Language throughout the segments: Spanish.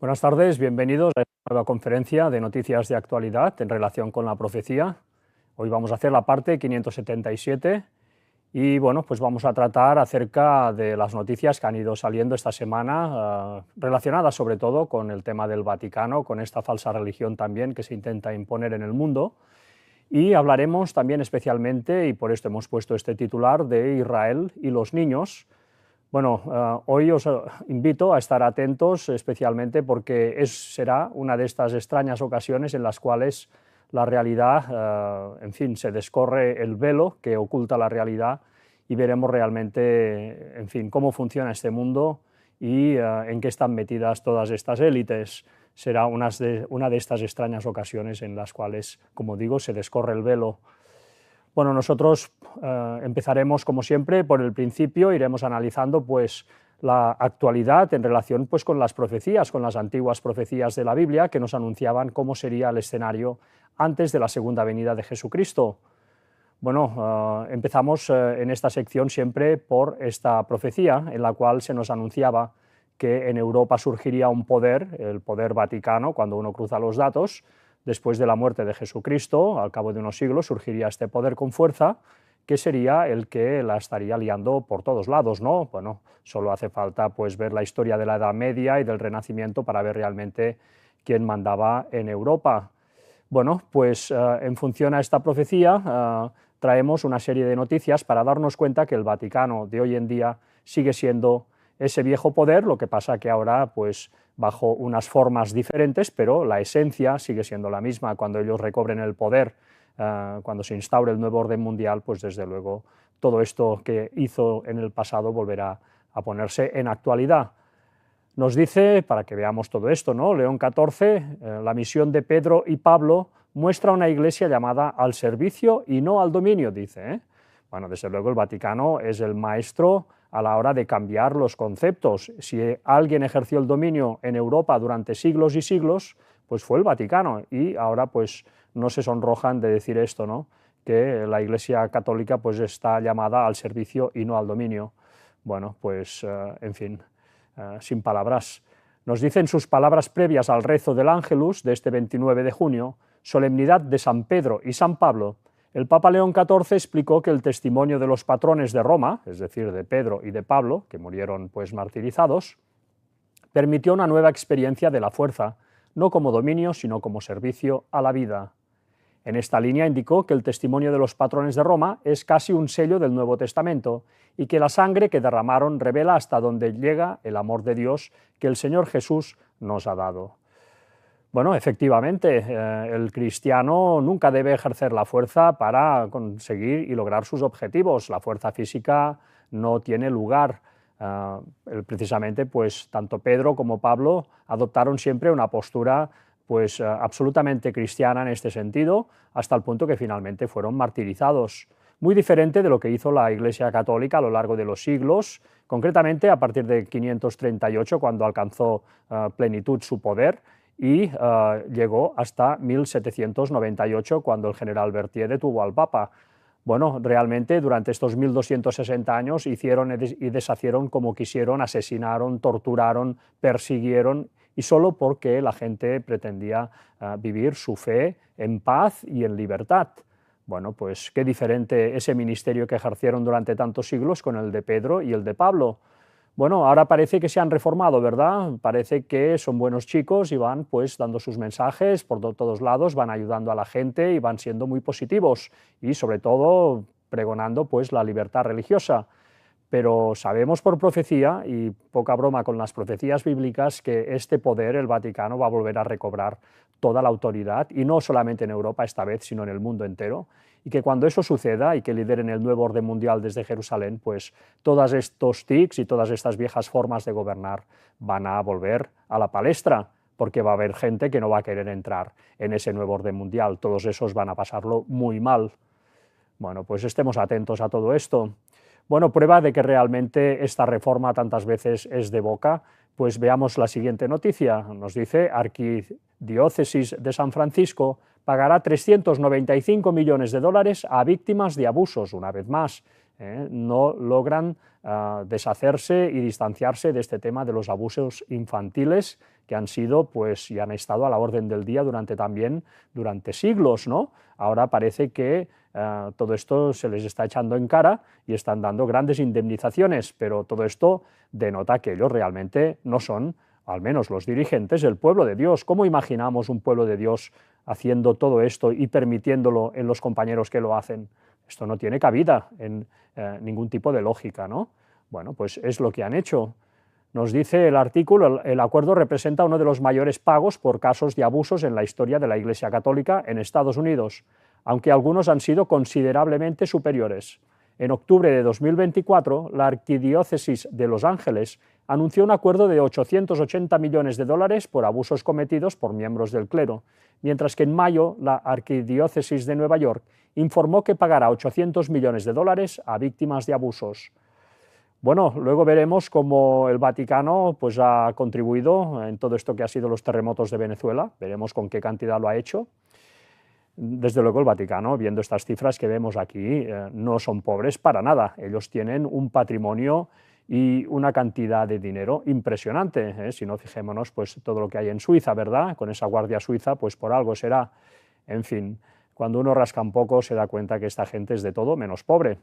Buenas tardes, bienvenidos a esta nueva conferencia de noticias de actualidad en relación con la profecía. Hoy vamos a hacer la parte 577 y bueno, pues vamos a tratar acerca de las noticias que han ido saliendo esta semana, relacionadas sobre todo con el tema del Vaticano, con esta falsa religión también que se intenta imponer en el mundo. Y hablaremos también especialmente, y por esto hemos puesto este titular, de Israel y los niños. Bueno, hoy os invito a estar atentos especialmente porque será una de estas extrañas ocasiones en las cuales la realidad, en fin, se descorre el velo que oculta la realidad y veremos realmente, en fin, cómo funciona este mundo y en qué están metidas todas estas élites. Será una de estas extrañas ocasiones en las cuales, como digo, se descorre el velo. Bueno, nosotros empezaremos, como siempre, por el principio, iremos analizando pues, la actualidad en relación pues, con las profecías, con las antiguas profecías de la Biblia que nos anunciaban cómo sería el escenario antes de la segunda venida de Jesucristo. Bueno, empezamos en esta sección siempre por esta profecía en la cual se nos anunciaba que en Europa surgiría un poder, el poder Vaticano, cuando uno cruza los datos. Después de la muerte de Jesucristo, al cabo de unos siglos, surgiría este poder con fuerza, que sería el que la estaría liando por todos lados, ¿no? Bueno, solo hace falta pues, ver la historia de la Edad Media y del Renacimiento para ver realmente quién mandaba en Europa. Bueno, pues en función a esta profecía traemos una serie de noticias para darnos cuenta que el Vaticano de hoy en día sigue siendo ese viejo poder, lo que pasa que ahora pues bajo unas formas diferentes, pero la esencia sigue siendo la misma. Cuando ellos recobren el poder, cuando se instaure el nuevo orden mundial, pues desde luego todo esto que hizo en el pasado volverá a ponerse en actualidad. Nos dice, para que veamos todo esto, ¿no? León XIV, la misión de Pedro y Pablo muestra una iglesia llamada al servicio y no al dominio, dice, ¿eh? Bueno, desde luego el Vaticano es el maestro a la hora de cambiar los conceptos. Si alguien ejerció el dominio en Europa durante siglos y siglos, pues fue el Vaticano, y ahora pues no se sonrojan de decir esto, ¿no? Que la Iglesia Católica pues está llamada al servicio y no al dominio. Bueno, pues en fin, sin palabras. Nos dicen sus palabras previas al rezo del Ángelus de este 29 de junio, solemnidad de San Pedro y San Pablo. El Papa León XIV explicó que el testimonio de los patrones de Roma, es decir, de Pedro y de Pablo, que murieron pues martirizados, permitió una nueva experiencia de la fuerza, no como dominio, sino como servicio a la vida. En esta línea indicó que el testimonio de los patrones de Roma es casi un sello del Nuevo Testamento y que la sangre que derramaron revela hasta dónde llega el amor de Dios que el Señor Jesús nos ha dado. Bueno, efectivamente, el cristiano nunca debe ejercer la fuerza para conseguir y lograr sus objetivos. La fuerza física no tiene lugar. Precisamente, pues, tanto Pedro como Pablo adoptaron siempre una postura pues, absolutamente cristiana en este sentido, hasta el punto que finalmente fueron martirizados. Muy diferente de lo que hizo la Iglesia Católica a lo largo de los siglos, concretamente a partir de 538, cuando alcanzó plenitud su poder, y llegó hasta 1798, cuando el general Berthier detuvo al Papa. Bueno, realmente durante estos 1260 años hicieron y deshacieron como quisieron, asesinaron, torturaron, persiguieron, y solo porque la gente pretendía vivir su fe en paz y en libertad. Bueno, pues qué diferente ese ministerio que ejercieron durante tantos siglos con el de Pedro y el de Pablo. Bueno, ahora parece que se han reformado, ¿verdad? Parece que son buenos chicos y van pues dando sus mensajes por todos lados, van ayudando a la gente y van siendo muy positivos y sobre todo pregonando pues la libertad religiosa. Pero sabemos por profecía, y poca broma con las profecías bíblicas, que este poder, el Vaticano, va a volver a recobrar toda la autoridad, y no solamente en Europa esta vez, sino en el mundo entero, y que cuando eso suceda y que lideren el nuevo orden mundial desde Jerusalén, pues todos estos tics y todas estas viejas formas de gobernar van a volver a la palestra, porque va a haber gente que no va a querer entrar en ese nuevo orden mundial, todos esos van a pasarlo muy mal. Bueno, pues estemos atentos a todo esto. Bueno, prueba de que realmente esta reforma tantas veces es de boca, pues veamos la siguiente noticia. Nos dice, Arquidiócesis de San Francisco pagará 395 millones de dólares a víctimas de abusos, una vez más. no logran deshacerse y distanciarse de este tema de los abusos infantiles que han sido, pues, y han estado a la orden del día durante siglos, ¿no? Ahora parece que todo esto se les está echando en cara y están dando grandes indemnizaciones, pero todo esto denota que ellos realmente no son, al menos los dirigentes, del pueblo de Dios. ¿Cómo imaginamos un pueblo de Dios haciendo todo esto y permitiéndolo en los compañeros que lo hacen? Esto no tiene cabida en ningún tipo de lógica, ¿no? Bueno, pues es lo que han hecho. Nos dice el artículo, el acuerdo representa uno de los mayores pagos por casos de abusos en la historia de la Iglesia Católica en Estados Unidos, aunque algunos han sido considerablemente superiores. En octubre de 2024, la Arquidiócesis de Los Ángeles anunció un acuerdo de 880 millones de dólares por abusos cometidos por miembros del clero, mientras que en mayo la Arquidiócesis de Nueva York informó que pagará 800 millones de dólares a víctimas de abusos. Bueno, luego veremos cómo el Vaticano, pues, ha contribuido en todo esto que ha sido los terremotos de Venezuela, veremos con qué cantidad lo ha hecho. Desde luego el Vaticano, viendo estas cifras que vemos aquí, no son pobres para nada, ellos tienen un patrimonio y una cantidad de dinero impresionante, si no, fijémonos pues todo lo que hay en Suiza, ¿verdad? Con esa Guardia Suiza, pues por algo será. En fin, cuando uno rasca un poco se da cuenta que esta gente es de todo menos pobre.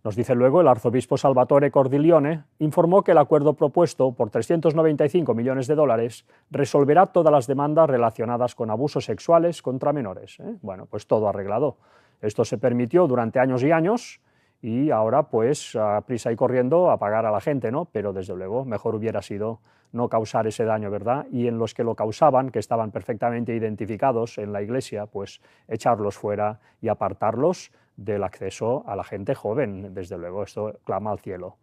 Nos dice luego el arzobispo Salvatore Cordileone informó que el acuerdo propuesto por 395 millones de dólares resolverá todas las demandas relacionadas con abusos sexuales contra menores. Bueno, pues todo arreglado. Esto se permitió durante años y años y ahora pues a prisa y corriendo a pagar a la gente, ¿no? Pero desde luego mejor hubiera sido no causar ese daño, ¿verdad? Y en los que lo causaban, que estaban perfectamente identificados en la Iglesia, pues echarlos fuera y apartarlos del acceso a la gente joven. Desde luego, esto clama al cielo.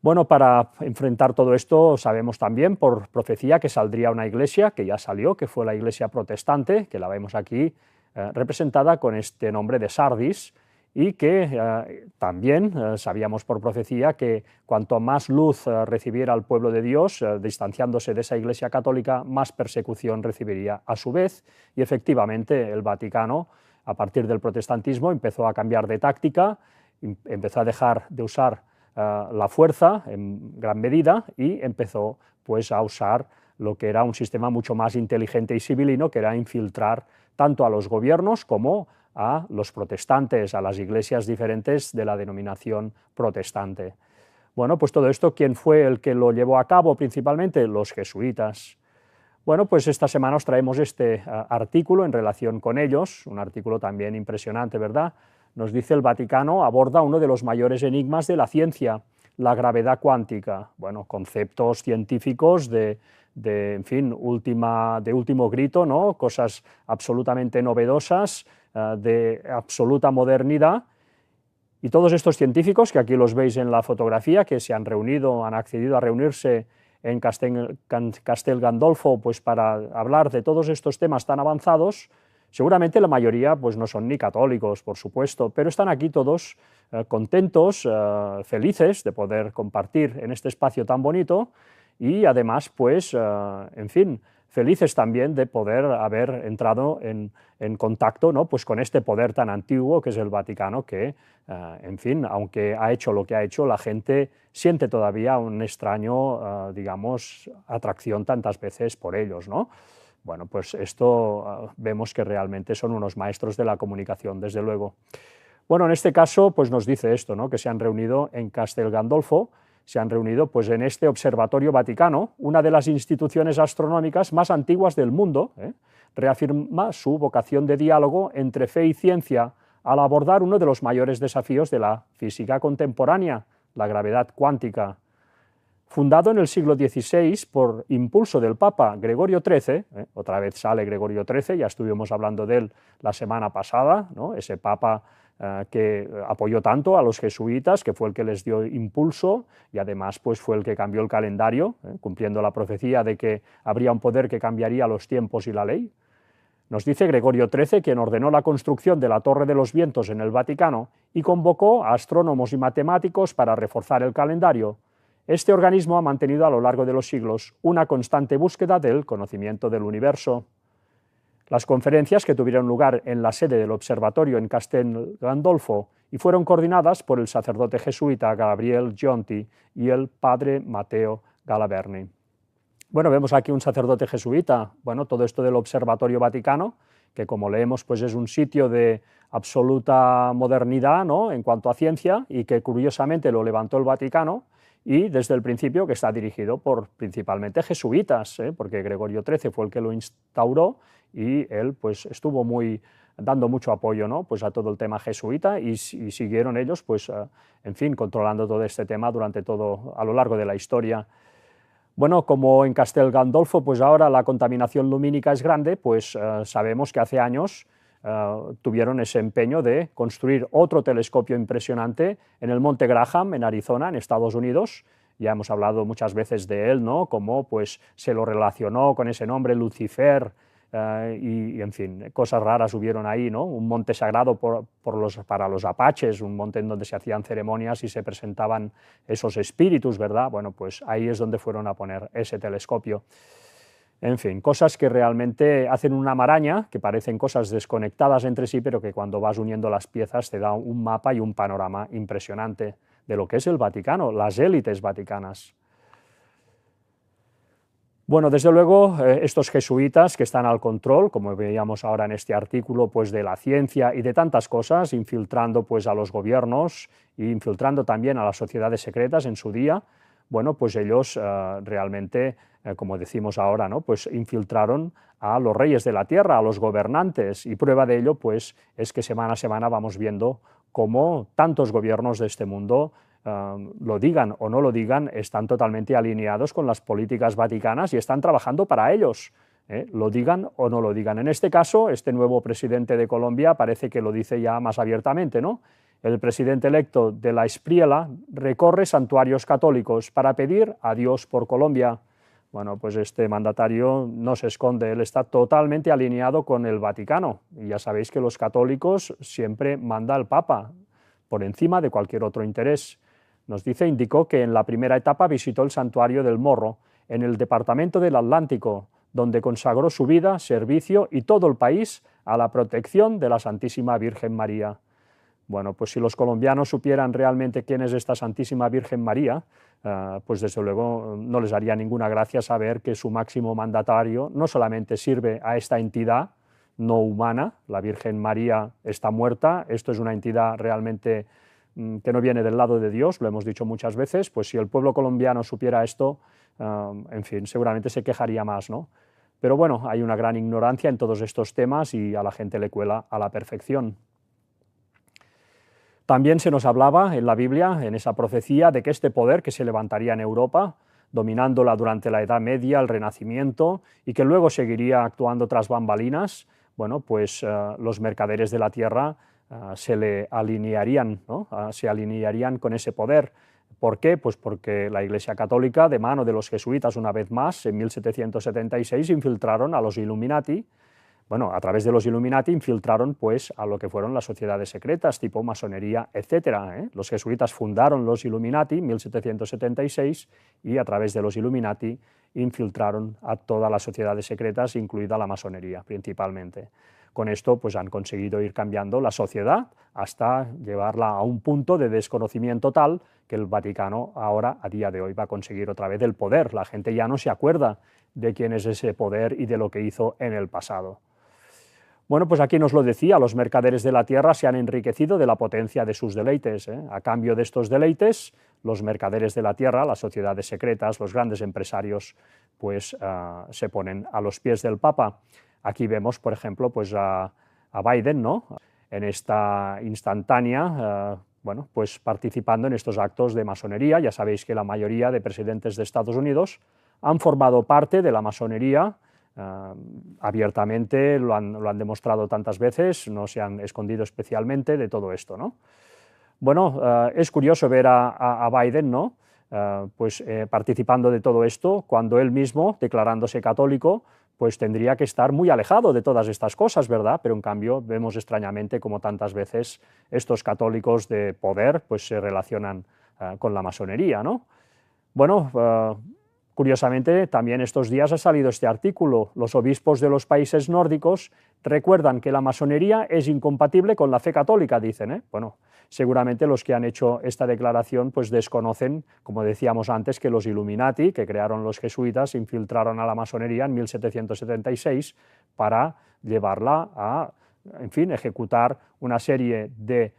Bueno, para enfrentar todo esto sabemos también por profecía que saldría una iglesia, que ya salió, que fue la iglesia protestante, que la vemos aquí representada con este nombre de Sardis, y que también sabíamos por profecía que cuanto más luz recibiera el pueblo de Dios, distanciándose de esa iglesia católica, más persecución recibiría a su vez, y efectivamente el Vaticano, a partir del protestantismo, empezó a cambiar de táctica, empezó a dejar de usar la fuerza en gran medida y empezó pues a usar lo que era un sistema mucho más inteligente y civilino, que era infiltrar tanto a los gobiernos como a los protestantes, a las iglesias diferentes de la denominación protestante. Bueno, pues todo esto, ¿quién fue el que lo llevó a cabo principalmente? Los jesuitas. Bueno, pues esta semana os traemos este artículo en relación con ellos, un artículo también impresionante, ¿verdad? Nos dice el Vaticano aborda uno de los mayores enigmas de la ciencia, la gravedad cuántica. Bueno, conceptos científicos en fin, de último grito, ¿no? Cosas absolutamente novedosas, de absoluta modernidad. Y todos estos científicos, que aquí los veis en la fotografía, que se han reunido, han accedido a reunirse en Castel Gandolfo, pues para hablar de todos estos temas tan avanzados, seguramente la mayoría pues no son ni católicos, por supuesto, pero están aquí todos contentos, felices de poder compartir en este espacio tan bonito y además, pues, en fin, felices también de poder haber entrado en contacto, ¿no? Pues con este poder tan antiguo que es el Vaticano, que, en fin, aunque ha hecho lo que ha hecho, la gente siente todavía un extraño, digamos, atracción tantas veces por ellos, ¿no? Bueno, pues esto vemos que realmente son unos maestros de la comunicación, desde luego. Bueno, en este caso, pues nos dice esto, ¿no? Que se han reunido en Castel Gandolfo, se han reunido pues, en este Observatorio Vaticano, una de las instituciones astronómicas más antiguas del mundo, reafirma su vocación de diálogo entre fe y ciencia al abordar uno de los mayores desafíos de la física contemporánea, la gravedad cuántica. Fundado en el siglo XVI por impulso del Papa Gregorio XIII, otra vez sale Gregorio XIII, ya estuvimos hablando de él la semana pasada, ¿no? Ese Papa que apoyó tanto a los jesuitas, que fue el que les dio impulso y además pues, fue el que cambió el calendario, cumpliendo la profecía de que habría un poder que cambiaría los tiempos y la ley. Nos dice Gregorio XIII, quien ordenó la construcción de la Torre de los Vientos en el Vaticano y convocó a astrónomos y matemáticos para reforzar el calendario. Este organismo ha mantenido a lo largo de los siglos una constante búsqueda del conocimiento del universo. Las conferencias, que tuvieron lugar en la sede del observatorio en Castel Gandolfo y fueron coordinadas por el sacerdote jesuita Gabriel Gionti y el padre Matteo Galaverni. Bueno, vemos aquí un sacerdote jesuita, bueno, todo esto del Observatorio Vaticano, que como leemos, pues es un sitio de absoluta modernidad, ¿no?, en cuanto a ciencia, y que curiosamente lo levantó el Vaticano, y desde el principio que está dirigido por principalmente jesuitas, porque Gregorio XIII fue el que lo instauró, y él pues estuvo dando mucho apoyo, ¿no?, pues a todo el tema jesuita, y siguieron ellos, pues, en fin, controlando todo este tema a lo largo de la historia. Bueno, como en Castel Gandolfo, pues ahora la contaminación lumínica es grande, pues sabemos que hace años tuvieron ese empeño de construir otro telescopio impresionante en el Monte Graham, en Arizona, en Estados Unidos. Ya hemos hablado muchas veces de él, ¿no?, cómo pues, se lo relacionó con ese nombre, Lucifer, y en fin, cosas raras hubieron ahí, ¿no? Un monte sagrado para los apaches, un monte en donde se hacían ceremonias y se presentaban esos espíritus, ¿verdad? Bueno, pues ahí es donde fueron a poner ese telescopio. En fin, cosas que realmente hacen una maraña, que parecen cosas desconectadas entre sí, pero que cuando vas uniendo las piezas te da un mapa y un panorama impresionante de lo que es el Vaticano, las élites vaticanas. Bueno, desde luego, estos jesuitas que están al control, como veíamos ahora en este artículo, pues de la ciencia y de tantas cosas, infiltrando pues a los gobiernos e infiltrando también a las sociedades secretas en su día, bueno, pues ellos realmente, como decimos ahora, ¿no?, pues infiltraron a los reyes de la tierra, a los gobernantes, y prueba de ello pues es que semana a semana vamos viendo cómo tantos gobiernos de este mundo, lo digan o no lo digan, están totalmente alineados con las políticas vaticanas y están trabajando para ellos, lo digan o no lo digan. En este caso, este nuevo presidente de Colombia parece que lo dice ya más abiertamente, ¿no? El presidente electo de la Espriella recorre santuarios católicos para pedir a Dios por Colombia. Bueno, pues este mandatario no se esconde, él está totalmente alineado con el Vaticano, y ya sabéis que los católicos siempre manda al Papa, por encima de cualquier otro interés. Nos dice, indicó que en la primera etapa visitó el santuario del Morro, en el departamento del Atlántico, donde consagró su vida, servicio y todo el país a la protección de la Santísima Virgen María. Bueno, pues si los colombianos supieran realmente quién es esta Santísima Virgen María, pues desde luego no les haría ninguna gracia saber que su máximo mandatario no solamente sirve a esta entidad no humana, la Virgen María está muerta, esto es una entidad realmente que no viene del lado de Dios, lo hemos dicho muchas veces, pues si el pueblo colombiano supiera esto, en fin, seguramente se quejaría más, ¿no? Pero bueno, hay una gran ignorancia en todos estos temas y a la gente le cuela a la perfección. También se nos hablaba en la Biblia, en esa profecía, de que este poder que se levantaría en Europa, dominándola durante la Edad Media, el Renacimiento, y que luego seguiría actuando tras bambalinas, bueno, pues los mercaderes de la tierra se le alinearían, ¿no?, se alinearían con ese poder. ¿Por qué? Pues porque la Iglesia Católica, de mano de los jesuitas una vez más, en 1776 infiltraron a los Illuminati. Bueno, a través de los Illuminati infiltraron pues a lo que fueron las sociedades secretas, tipo masonería, etc. Los jesuitas fundaron los Illuminati en 1776 y a través de los Illuminati infiltraron a todas las sociedades secretas, incluida la masonería principalmente. Con esto pues han conseguido ir cambiando la sociedad hasta llevarla a un punto de desconocimiento tal que el Vaticano ahora, a día de hoy, va a conseguir otra vez el poder. La gente ya no se acuerda de quién es ese poder y de lo que hizo en el pasado. Bueno, pues aquí nos lo decía, los mercaderes de la tierra se han enriquecido de la potencia de sus deleites. A cambio de estos deleites, los mercaderes de la tierra, las sociedades secretas, los grandes empresarios, pues se ponen a los pies del Papa. Aquí vemos, por ejemplo, pues a Biden, ¿no?, en esta instantánea, bueno, pues participando en estos actos de masonería. Ya sabéis que la mayoría de presidentes de Estados Unidos han formado parte de la masonería. Abiertamente lo han demostrado tantas veces, no se han escondido especialmente de todo esto, ¿no? Bueno, es curioso ver a Biden, ¿no?, pues participando de todo esto, cuando él mismo, declarándose católico, pues tendría que estar muy alejado de todas estas cosas, ¿verdad? Pero en cambio vemos extrañamente como tantas veces estos católicos de poder pues se relacionan con la masonería, ¿no? Bueno, Curiosamente, también estos días ha salido este artículo. Los obispos de los países nórdicos recuerdan que la masonería es incompatible con la fe católica, dicen, ¿eh? Bueno, seguramente los que han hecho esta declaración pues desconocen, como decíamos antes, que los Illuminati, que crearon los jesuitas, infiltraron a la masonería en 1776 para llevarla a, en fin, ejecutar una serie de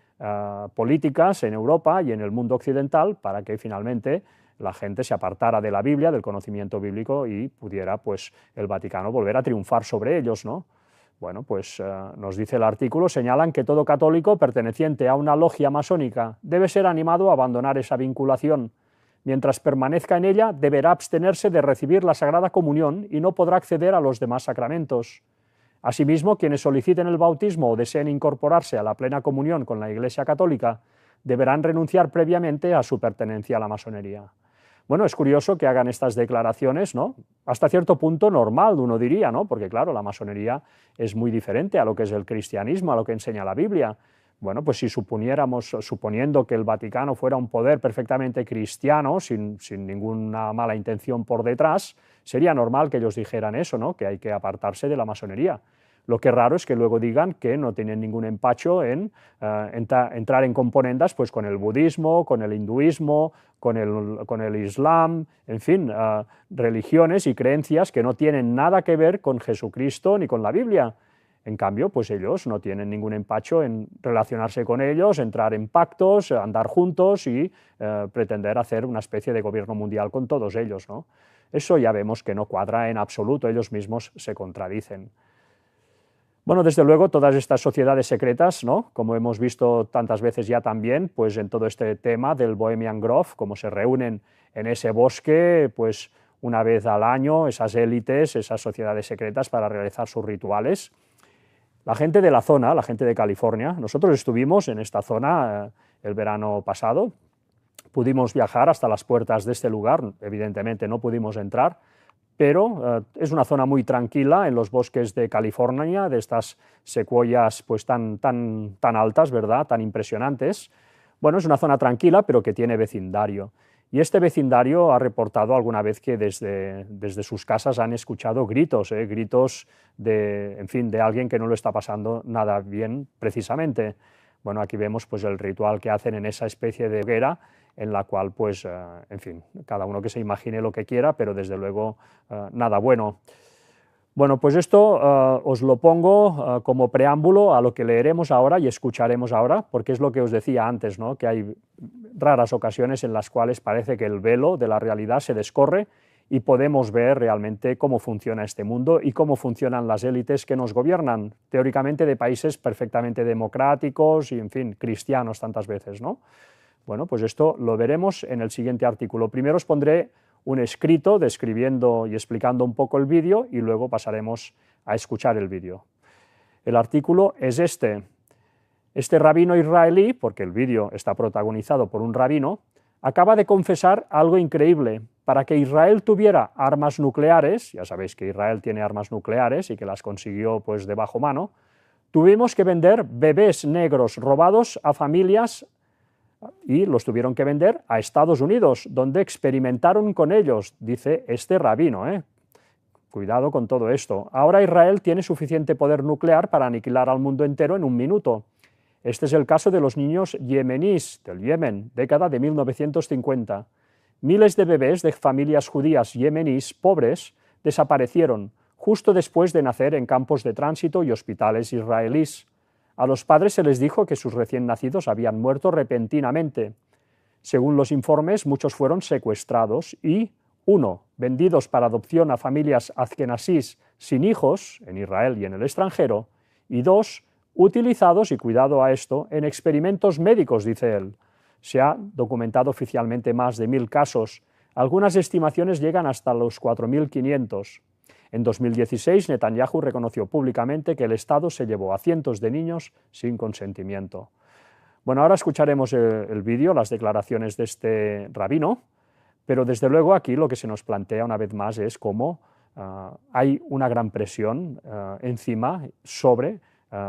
políticas en Europa y en el mundo occidental para que finalmente la gente se apartara de la Biblia, del conocimiento bíblico, y pudiera pues, el Vaticano volver a triunfar sobre ellos, ¿no? Bueno, pues nos dice el artículo, señalan que todo católico perteneciente a una logia masónica debe ser animado a abandonar esa vinculación. Mientras permanezca en ella, deberá abstenerse de recibir la Sagrada Comunión y no podrá acceder a los demás sacramentos. Asimismo, quienes soliciten el bautismo o deseen incorporarse a la plena comunión con la Iglesia Católica deberán renunciar previamente a su pertenencia a la masonería. Bueno, es curioso que hagan estas declaraciones, ¿no? Hasta cierto punto normal, uno diría, ¿no? Porque claro, la masonería es muy diferente a lo que es el cristianismo, a lo que enseña la Biblia. Bueno, pues si suponiendo que el Vaticano fuera un poder perfectamente cristiano, sin ninguna mala intención por detrás, sería normal que ellos dijeran eso, ¿no? Que hay que apartarse de la masonería. Lo que es raro es que luego digan que no tienen ningún empacho en entrar en componendas pues, con el budismo, con el hinduismo, con el islam, en fin, religiones y creencias que no tienen nada que ver con Jesucristo ni con la Biblia. En cambio, pues ellos no tienen ningún empacho en relacionarse con ellos, entrar en pactos, andar juntos y pretender hacer una especie de gobierno mundial con todos ellos, ¿no? Eso ya vemos que no cuadra en absoluto, ellos mismos se contradicen. Bueno, desde luego, todas estas sociedades secretas, ¿no? Como hemos visto tantas veces ya también, pues en todo este tema del Bohemian Grove, como se reúnen en ese bosque, pues una vez al año, esas élites, esas sociedades secretas para realizar sus rituales. La gente de la zona, la gente de California, nosotros estuvimos en esta zona el verano pasado, pudimos viajar hasta las puertas de este lugar, evidentemente no pudimos entrar, pero es una zona muy tranquila en los bosques de California, de estas secuoyas pues tan altas, ¿verdad?, tan impresionantes. Bueno, es una zona tranquila, pero que tiene vecindario. Y este vecindario ha reportado alguna vez que desde sus casas han escuchado gritos, gritos en fin, de alguien que no lo está pasando nada bien precisamente. Bueno, aquí vemos pues, el ritual que hacen en esa especie de hoguera, en la cual, pues, en fin, cada uno que se imagine lo que quiera, pero desde luego nada bueno. Bueno, pues esto os lo pongo como preámbulo a lo que leeremos ahora y escucharemos ahora, porque es lo que os decía antes, ¿no? Que hay raras ocasiones en las cuales parece que el velo de la realidad se descorre y podemos ver realmente cómo funciona este mundo y cómo funcionan las élites que nos gobiernan, teóricamente de países perfectamente democráticos y, en fin, cristianos tantas veces, ¿no? Bueno, pues esto lo veremos en el siguiente artículo. Primero os pondré un escrito describiendo y explicando un poco el vídeo y luego pasaremos a escuchar el vídeo. El artículo es este. Este rabino israelí, porque el vídeo está protagonizado por un rabino, acaba de confesar algo increíble. Para que Israel tuviera armas nucleares, ya sabéis que Israel tiene armas nucleares y que las consiguió pues de bajo mano, tuvimos que vender bebés negros robados a familias y los tuvieron que vender a Estados Unidos, donde experimentaron con ellos, dice este rabino. Cuidado con todo esto. Ahora Israel tiene suficiente poder nuclear para aniquilar al mundo entero en un minuto. Este es el caso de los niños yemeníes del Yemen, década de 1950. Miles de bebés de familias judías yemeníes pobres desaparecieron justo después de nacer en campos de tránsito y hospitales israelíes. A los padres se les dijo que sus recién nacidos habían muerto repentinamente. Según los informes, muchos fueron secuestrados y, 1, vendidos para adopción a familias azkenasís sin hijos, en Israel y en el extranjero, y 2, utilizados, y cuidado a esto, en experimentos médicos, dice él. Se ha documentado oficialmente más de 1000 casos. Algunas estimaciones llegan hasta los 4500. En 2016, Netanyahu reconoció públicamente que el Estado se llevó a cientos de niños sin consentimiento. Bueno, ahora escucharemos el vídeo, las declaraciones de este rabino, pero desde luego aquí lo que se nos plantea una vez más es cómo hay una gran presión encima sobre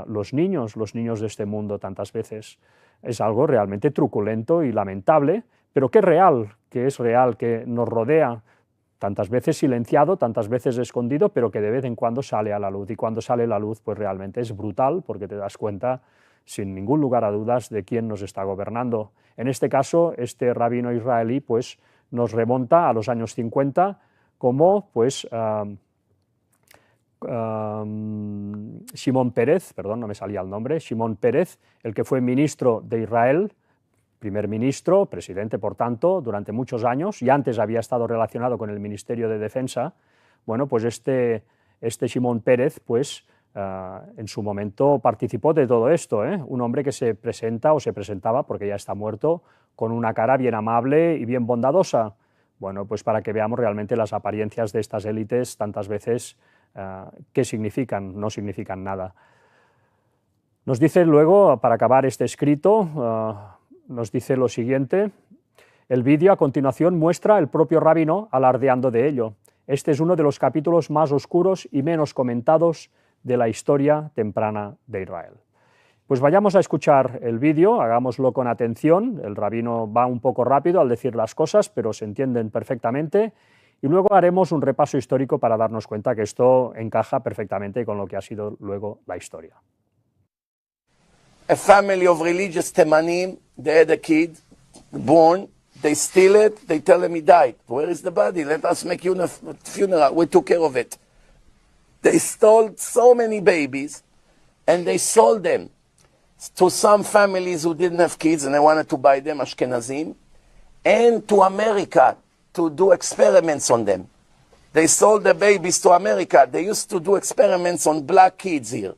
los niños de este mundo tantas veces. Es algo realmente truculento y lamentable, pero que es real, que nos rodea. tantas veces silenciado, tantas veces escondido, pero que de vez en cuando sale a la luz, y cuando sale a la luz pues realmente es brutal, porque te das cuenta sin ningún lugar a dudas de quién nos está gobernando. En este caso, este rabino israelí pues nos remonta a los años 50 como pues Shimon Peres, perdón, no me salía el nombre, Shimon Peres, el que fue ministro de Israel, primer ministro, presidente, por tanto, durante muchos años, y antes había estado relacionado con el Ministerio de Defensa. Bueno, pues este Shimon Peres, pues, en su momento participó de todo esto, un hombre que se presenta o se presentaba, porque ya está muerto, con una cara bien amable y bien bondadosa. Bueno, pues para que veamos realmente las apariencias de estas élites tantas veces, ¿qué significan? No significan nada. Nos dice luego, para acabar este escrito, nos dice lo siguiente: el vídeo a continuación muestra el propio rabino alardeando de ello. Este es uno de los capítulos más oscuros y menos comentados de la historia temprana de Israel. Pues vayamos a escuchar el vídeo, hagámoslo con atención. El rabino va un poco rápido al decir las cosas, pero se entienden perfectamente, y luego haremos un repaso histórico para darnos cuenta que esto encaja perfectamente con lo que ha sido luego la historia. A family of religious Temanim, they had a kid born, they steal it, they tell him he died. Where is the body? Let us make you a funeral. We took care of it. They stole so many babies, and they sold them to some families who didn't have kids and they wanted to buy them, Ashkenazim, and to America to do experiments on them. They sold the babies to America. They used to do experiments on black kids here.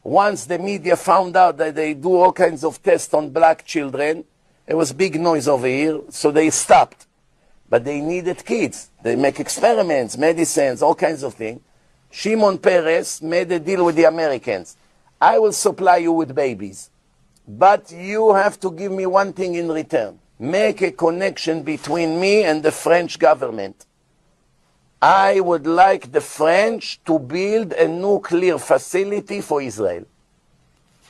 Once the media found out that they do all kinds of tests on black children, there was big noise over here, so they stopped. But they needed kids. They make experiments, medicines, all kinds of things. Shimon Peres made a deal with the Americans. I will supply you with babies, but you have to give me one thing in return. Make a connection between me and the French government. I would like the French to build a nuclear facility for Israel.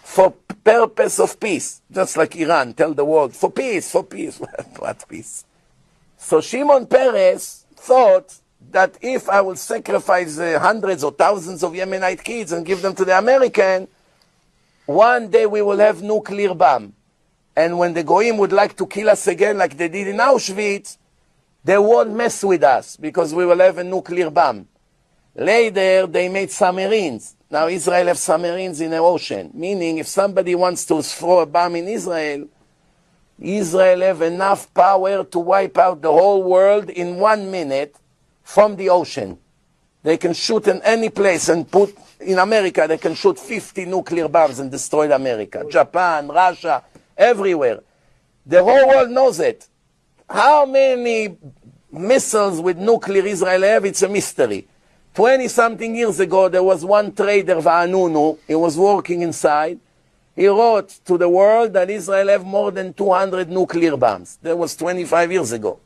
For purpose of peace. Just like Iran, tell the world, for peace, for peace. What peace? So Shimon Peres thought that if I will sacrifice hundreds or thousands of Yemenite kids and give them to the American, one day we will have nuclear bomb. And when the Goyim would like to kill us again like they did in Auschwitz, they won't mess with us because we will have a nuclear bomb. Later, they made submarines. Now Israel has submarines in the ocean, meaning if somebody wants to throw a bomb in Israel, Israel have enough power to wipe out the whole world in 1 minute from the ocean. They can shoot in any place and put, in America, they can shoot 50 nuclear bombs and destroy America. Japan, Russia, everywhere. The whole world knows it. How many missiles with nuclear Israel have? It's a mystery. 20-something years ago, there was one trader, Va'anunu, he was working inside. He wrote to the world that Israel have more than 200 nuclear bombs. That was 25 years ago.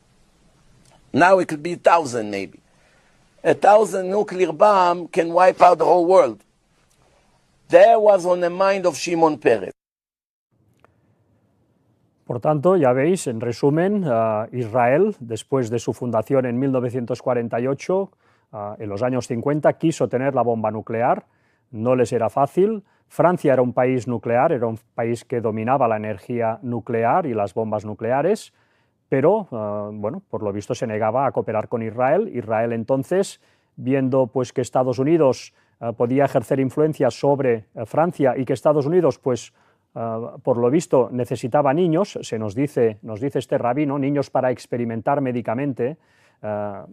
Now it could be 1,000 maybe. 1,000 nuclear bomb can wipe out the whole world. That was on the mind of Shimon Peres. Por tanto, ya veis, en resumen, Israel, después de su fundación en 1948, en los años 50, quiso tener la bomba nuclear, no les era fácil. Francia era un país nuclear, era un país que dominaba la energía nuclear y las bombas nucleares, pero, bueno, por lo visto se negaba a cooperar con Israel. Israel entonces, viendo pues, que Estados Unidos podía ejercer influencia sobre Francia y que Estados Unidos, pues, por lo visto, necesitaba niños, nos dice este rabino, niños para experimentar médicamente.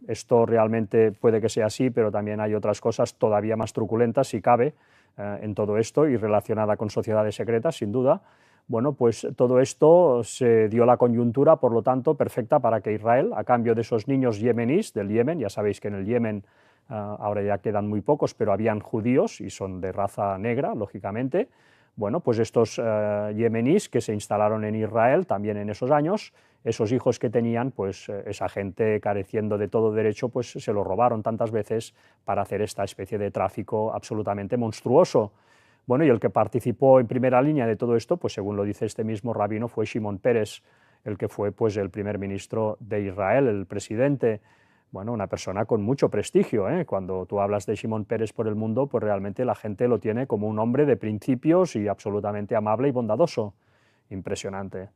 Esto realmente puede que sea así, pero también hay otras cosas todavía más truculentas, si cabe, en todo esto, y relacionada con sociedades secretas, sin duda. Bueno, pues todo esto se dio la coyuntura, por lo tanto, perfecta para que Israel, a cambio de esos niños yemeníes del Yemen, ya sabéis que en el Yemen ahora ya quedan muy pocos, pero habían judíos y son de raza negra, lógicamente. Bueno, pues estos yemeníes que se instalaron en Israel también en esos años, esos hijos que tenían, pues esa gente careciendo de todo derecho, pues se lo robaron tantas veces para hacer esta especie de tráfico absolutamente monstruoso. Bueno, y el que participó en primera línea de todo esto, pues según lo dice este mismo rabino, fue Shimon Peres, el que fue pues el primer ministro de Israel, el presidente. bueno, una persona con mucho prestigio, ¿eh? Cuando tú hablas de Shimon Peres por el mundo, pues realmente la gente lo tiene como un hombre de principios y absolutamente amable y bondadoso. Impresionante.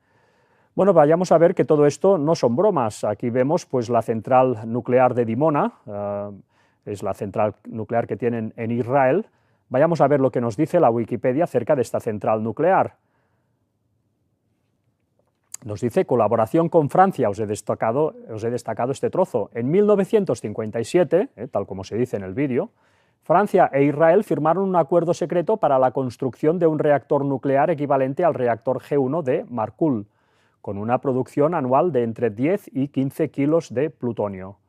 Bueno, vayamos a ver que todo esto no son bromas. Aquí vemos pues la central nuclear de Dimona, es la central nuclear que tienen en Israel. Vayamos a ver lo que nos dice la Wikipedia acerca de esta central nuclear. Nos dice colaboración con Francia, os he destacado este trozo. En 1957, tal como se dice en el vídeo, Francia e Israel firmaron un acuerdo secreto para la construcción de un reactor nuclear equivalente al reactor G1 de Markul, con una producción anual de entre 10 y 15 kilos de plutonio.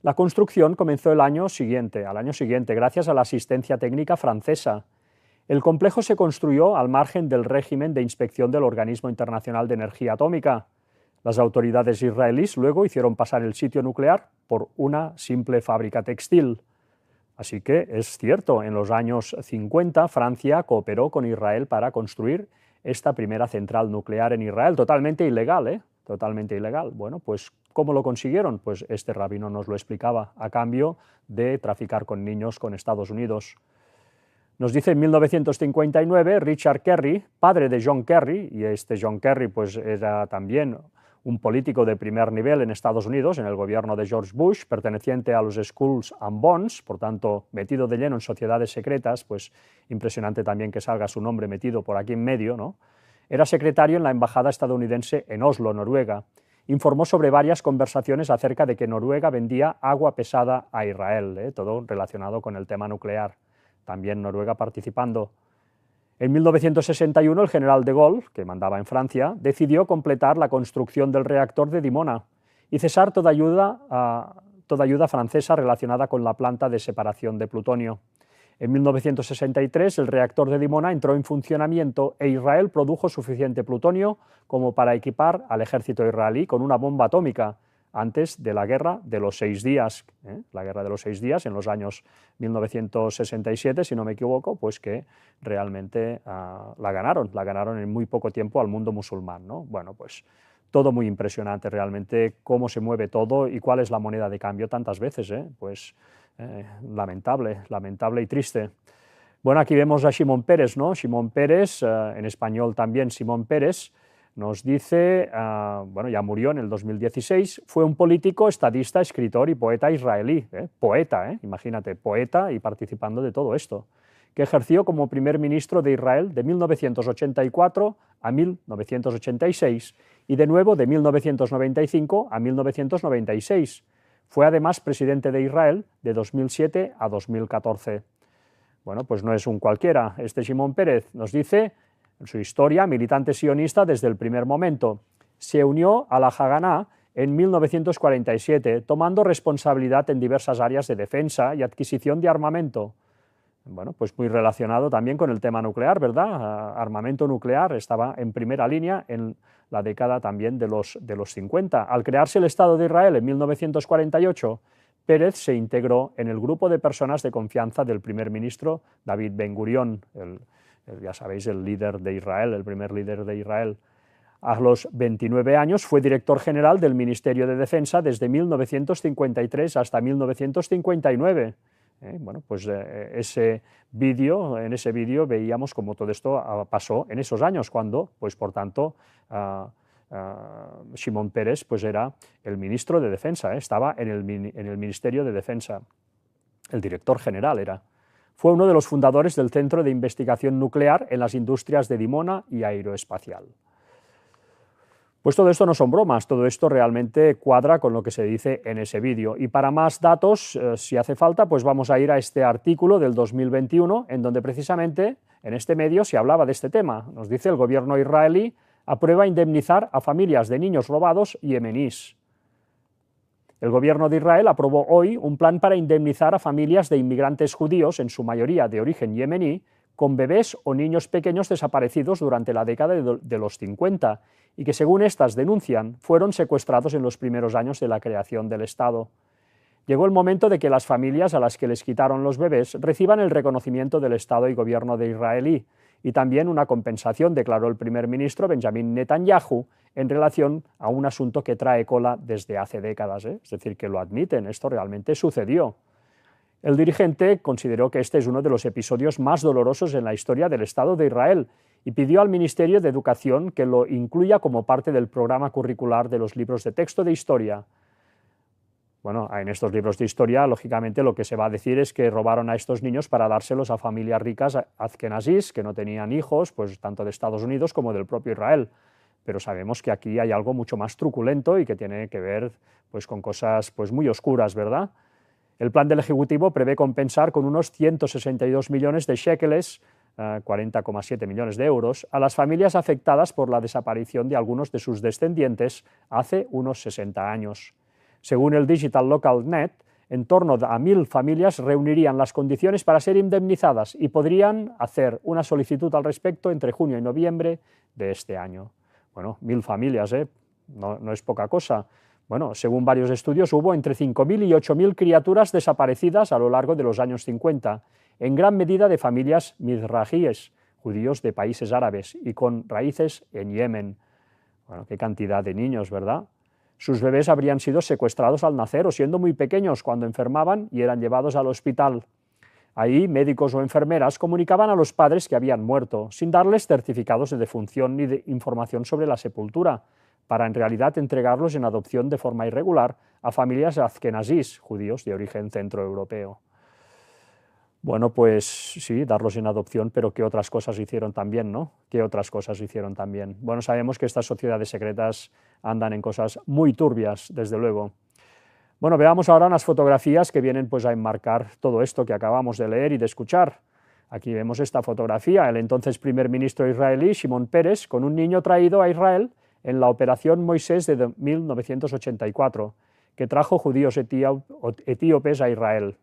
La construcción comenzó al año siguiente, gracias a la asistencia técnica francesa. El complejo se construyó al margen del régimen de inspección del Organismo Internacional de Energía Atómica. Las autoridades israelíes luego hicieron pasar el sitio nuclear por una simple fábrica textil. Así que es cierto, en los años 50 Francia cooperó con Israel para construir esta primera central nuclear en Israel, totalmente ilegal, ¿eh? Totalmente ilegal. Bueno, pues ¿cómo lo consiguieron? Pues este rabino nos lo explicaba, a cambio de traficar con niños con Estados Unidos. Nos dice en 1959 Richard Kerry, padre de John Kerry, y este John Kerry pues era también un político de primer nivel en Estados Unidos, en el gobierno de George Bush, perteneciente a los Skulls and Bones, por tanto metido de lleno en sociedades secretas, pues impresionante también que salga su nombre metido por aquí en medio, ¿no? Era secretario en la embajada estadounidense en Oslo, Noruega. Informó sobre varias conversaciones acerca de que Noruega vendía agua pesada a Israel, todo relacionado con el tema nuclear. También Noruega participando. En 1961 el general de Gaulle, que mandaba en Francia, decidió completar la construcción del reactor de Dimona y cesar toda ayuda francesa relacionada con la planta de separación de plutonio. En 1963 el reactor de Dimona entró en funcionamiento e Israel produjo suficiente plutonio como para equipar al ejército israelí con una bomba atómica, antes de la Guerra de los 6 días, la Guerra de los 6 días en los años 1967, si no me equivoco, pues que realmente la ganaron en muy poco tiempo al mundo musulmán, ¿no? Bueno, pues todo muy impresionante realmente, cómo se mueve todo y cuál es la moneda de cambio tantas veces, pues lamentable y triste. Bueno, aquí vemos a Shimon Peres, ¿no? Shimon Peres, en español también Simón Peres, nos dice, bueno, ya murió en el 2016, fue un político, estadista, escritor y poeta israelí, imagínate, poeta y participando de todo esto, que ejerció como primer ministro de Israel de 1984 a 1986 y de nuevo de 1995 a 1996. Fue además presidente de Israel de 2007 a 2014. Bueno, pues no es un cualquiera, este Shimon Peres nos dice, en su historia, militante sionista desde el primer momento. Se unió a la Haganá en 1947, tomando responsabilidad en diversas áreas de defensa y adquisición de armamento. Bueno, pues muy relacionado también con el tema nuclear, ¿verdad? Armamento nuclear estaba en primera línea en la década también de los 50. Al crearse el Estado de Israel en 1948, Peres se integró en el grupo de personas de confianza del primer ministro David Ben-Gurión, ya sabéis, el líder de Israel, el primer líder de Israel. A los 29 años fue director general del Ministerio de Defensa desde 1953 hasta 1959. Bueno, pues en ese vídeo veíamos cómo todo esto pasó en esos años, cuando, pues por tanto, Shimon Peres pues era el ministro de Defensa, estaba en el Ministerio de Defensa, el director general era. Fue uno de los fundadores del Centro de Investigación Nuclear en las Industrias de Dimona y Aeroespacial. Pues todo esto no son bromas, todo esto realmente cuadra con lo que se dice en ese vídeo. Y para más datos, si hace falta, pues vamos a ir a este artículo del 2021, en donde precisamente en este medio se hablaba de este tema. Nos dice el gobierno israelí aprueba indemnizar a familias de niños robados yemeníes. El gobierno de Israel aprobó hoy un plan para indemnizar a familias de inmigrantes judíos, en su mayoría de origen yemení, con bebés o niños pequeños desaparecidos durante la década de los 50 y que, según estas denuncian, fueron secuestrados en los primeros años de la creación del Estado. Llegó el momento de que las familias a las que les quitaron los bebés reciban el reconocimiento del Estado y gobierno de israelí y también una compensación, declaró el primer ministro Benjamin Netanyahu, en relación a un asunto que trae cola desde hace décadas, ¿eh? Es decir, que lo admiten, esto realmente sucedió. El dirigente consideró que este es uno de los episodios más dolorosos en la historia del Estado de Israel y pidió al Ministerio de Educación que lo incluya como parte del programa curricular de los libros de texto de historia. Bueno, en estos libros de historia, lógicamente, lo que se va a decir es que robaron a estos niños para dárselos a familias ricas azkenazís, que no tenían hijos, pues tanto de Estados Unidos como del propio Israel. Pero sabemos que aquí hay algo mucho más truculento y que tiene que ver pues, con cosas pues, muy oscuras, ¿verdad? El plan del Ejecutivo prevé compensar con unos 162 millones de shekeles, 40,7 millones de euros, a las familias afectadas por la desaparición de algunos de sus descendientes hace unos 60 años. Según el Digital Local Net, en torno a 1.000 familias reunirían las condiciones para ser indemnizadas y podrían hacer una solicitud al respecto entre junio y noviembre de este año. Bueno, 1.000 familias, no es poca cosa. Bueno, según varios estudios, hubo entre 5.000 y 8.000 criaturas desaparecidas a lo largo de los años 50, en gran medida de familias mizrajíes, judíos de países árabes y con raíces en Yemen. Bueno, qué cantidad de niños, ¿verdad? Sus bebés habrían sido secuestrados al nacer o siendo muy pequeños cuando enfermaban y eran llevados al hospital. Ahí, médicos o enfermeras comunicaban a los padres que habían muerto, sin darles certificados de defunción ni de información sobre la sepultura, para en realidad entregarlos en adopción de forma irregular a familias azkenazís, judíos de origen centroeuropeo. Bueno, pues sí, darlos en adopción, pero ¿qué otras cosas hicieron también, no? ¿Qué otras cosas hicieron también? Bueno, sabemos que estas sociedades secretas andan en cosas muy turbias, desde luego. Bueno, veamos ahora unas fotografías que vienen pues a enmarcar todo esto que acabamos de leer y de escuchar. Aquí vemos esta fotografía, el entonces primer ministro israelí, Shimon Peres, con un niño traído a Israel en la Operación Moisés de 1984, que trajo judíos etíopes a Israel.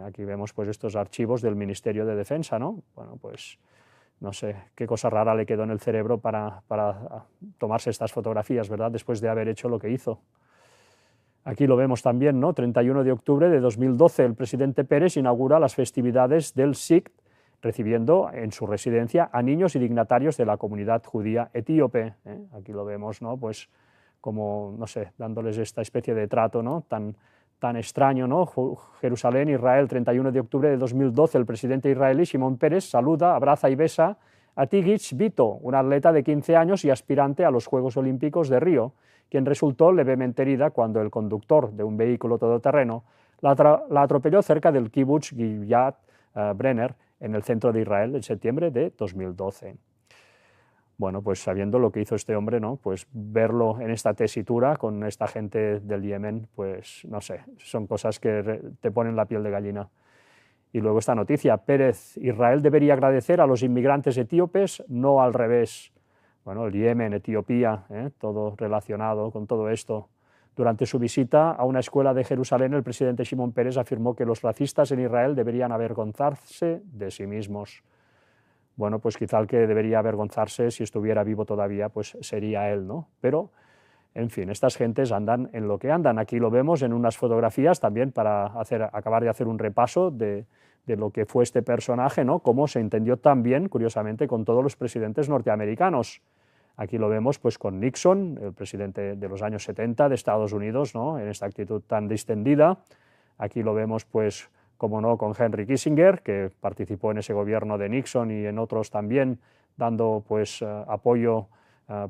Aquí vemos pues estos archivos del Ministerio de Defensa, ¿no? Bueno, pues no sé qué cosa rara le quedó en el cerebro para tomarse estas fotografías, ¿verdad? Después de haber hecho lo que hizo. Aquí lo vemos también, ¿no? 31 de octubre de 2012, el presidente Peres inaugura las festividades del Sigt, recibiendo en su residencia a niños y dignatarios de la comunidad judía etíope. Aquí lo vemos, ¿no? Pues como, no sé, dándoles esta especie de trato, ¿no? Tan extraño, ¿no? Jerusalén, Israel, 31 de octubre de 2012, el presidente israelí Shimon Peres saluda, abraza y besa a Tigich Vito, un atleta de 15 años y aspirante a los Juegos Olímpicos de Río, quien resultó levemente herida cuando el conductor de un vehículo todoterreno la atropelló cerca del kibutz Gilyad Brenner, en el centro de Israel, en septiembre de 2012. Bueno, pues sabiendo lo que hizo este hombre, ¿no? Pues verlo en esta tesitura con esta gente del Yemen, pues no sé, son cosas que te ponen la piel de gallina. Y luego esta noticia, Pérez, Israel debería agradecer a los inmigrantes etíopes, no al revés. Bueno, el Yemen, Etiopía, todo relacionado con todo esto. Durante su visita a una escuela de Jerusalén, el presidente Shimon Peres afirmó que los racistas en Israel deberían avergonzarse de sí mismos. Bueno, pues quizá el que debería avergonzarse, si estuviera vivo todavía, pues sería él, ¿no? Pero, en fin, estas gentes andan en lo que andan. Aquí lo vemos en unas fotografías también para acabar de hacer un repaso de lo que fue este personaje, ¿no? Cómo se entendió tan bien, curiosamente, con todos los presidentes norteamericanos. Aquí lo vemos pues con Nixon, el presidente de los años 70 de Estados Unidos, ¿no? En esta actitud tan distendida. Aquí lo vemos pues, como no, con Henry Kissinger, que participó en ese gobierno de Nixon y en otros también, dando pues apoyo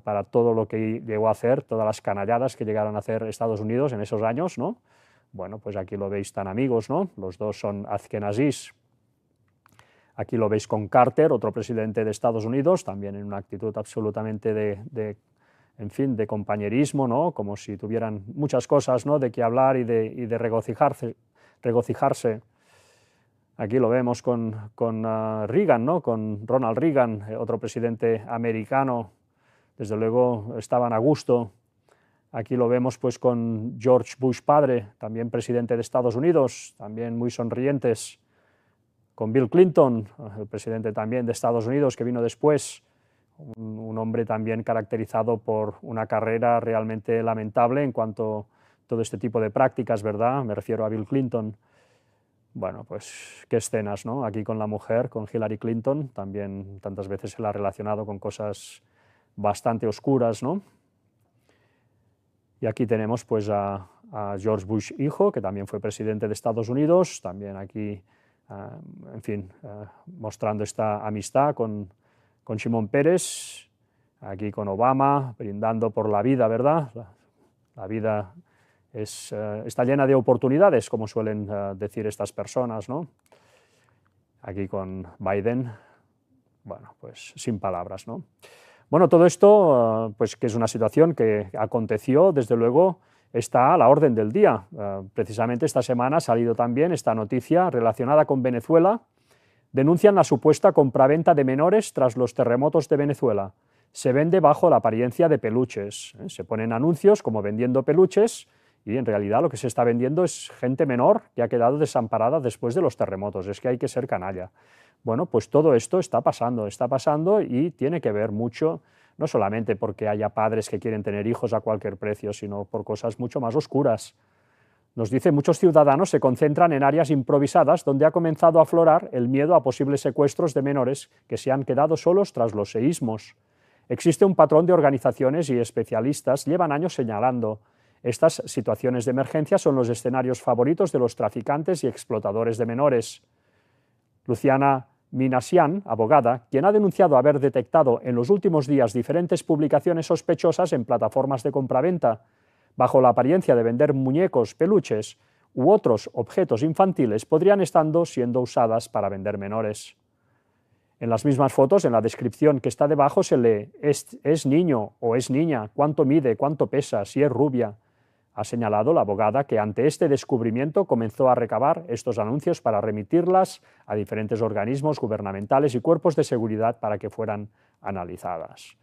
para todo lo que llegó a hacer, todas las canalladas que llegaron a hacer Estados Unidos en esos años, ¿no? Bueno, pues aquí lo veis tan amigos, ¿no? Los dos son azkenazís. Aquí lo veis con Carter, otro presidente de Estados Unidos, también en una actitud absolutamente en fin, de compañerismo, ¿no? Como si tuvieran muchas cosas, ¿no? De qué hablar y de regocijarse. Aquí lo vemos con Reagan, ¿no? Con Ronald Reagan, otro presidente americano. Desde luego estaban a gusto. Aquí lo vemos pues con George Bush padre, también presidente de Estados Unidos, también muy sonrientes. Con Bill Clinton, el presidente también de Estados Unidos, que vino después, un hombre también caracterizado por una carrera realmente lamentable en cuanto a todo este tipo de prácticas, ¿verdad? Me refiero a Bill Clinton. Bueno, pues qué escenas, ¿no? Aquí con la mujer, con Hillary Clinton, también tantas veces se la ha relacionado con cosas bastante oscuras, ¿no? Y aquí tenemos pues a George Bush hijo, que también fue presidente de Estados Unidos, también aquí, en fin, mostrando esta amistad con Shimon Peres, aquí con Obama, brindando por la vida, ¿verdad? La vida está llena de oportunidades, como suelen decir estas personas, ¿no? Aquí con Biden, bueno, pues sin palabras, ¿no? Bueno, todo esto, pues que es una situación que aconteció, desde luego, está a la orden del día. Precisamente esta semana ha salido también esta noticia relacionada con Venezuela. Denuncian la supuesta compraventa de menores tras los terremotos de Venezuela. Se vende bajo la apariencia de peluches. Se ponen anuncios como vendiendo peluches y en realidad lo que se está vendiendo es gente menor que ha quedado desamparada después de los terremotos. Es que hay que ser canalla. Bueno, pues todo esto está pasando y tiene que ver mucho, no solamente porque haya padres que quieren tener hijos a cualquier precio, sino por cosas mucho más oscuras. Nos dice, muchos ciudadanos se concentran en áreas improvisadas donde ha comenzado a aflorar el miedo a posibles secuestros de menores que se han quedado solos tras los seísmos. Existe un patrón de organizaciones y especialistas llevan años señalando. Estas situaciones de emergencia son los escenarios favoritos de los traficantes y explotadores de menores. Luciana Minasian, abogada, quien ha denunciado haber detectado en los últimos días diferentes publicaciones sospechosas en plataformas de compraventa, bajo la apariencia de vender muñecos, peluches u otros objetos infantiles, podrían estar siendo usadas para vender menores. En las mismas fotos, en la descripción que está debajo, se lee es niño o es niña, cuánto mide, cuánto pesa, si es rubia. Ha señalado la abogada que ante este descubrimiento comenzó a recabar estos anuncios para remitirlas a diferentes organismos gubernamentales y cuerpos de seguridad para que fueran analizadas.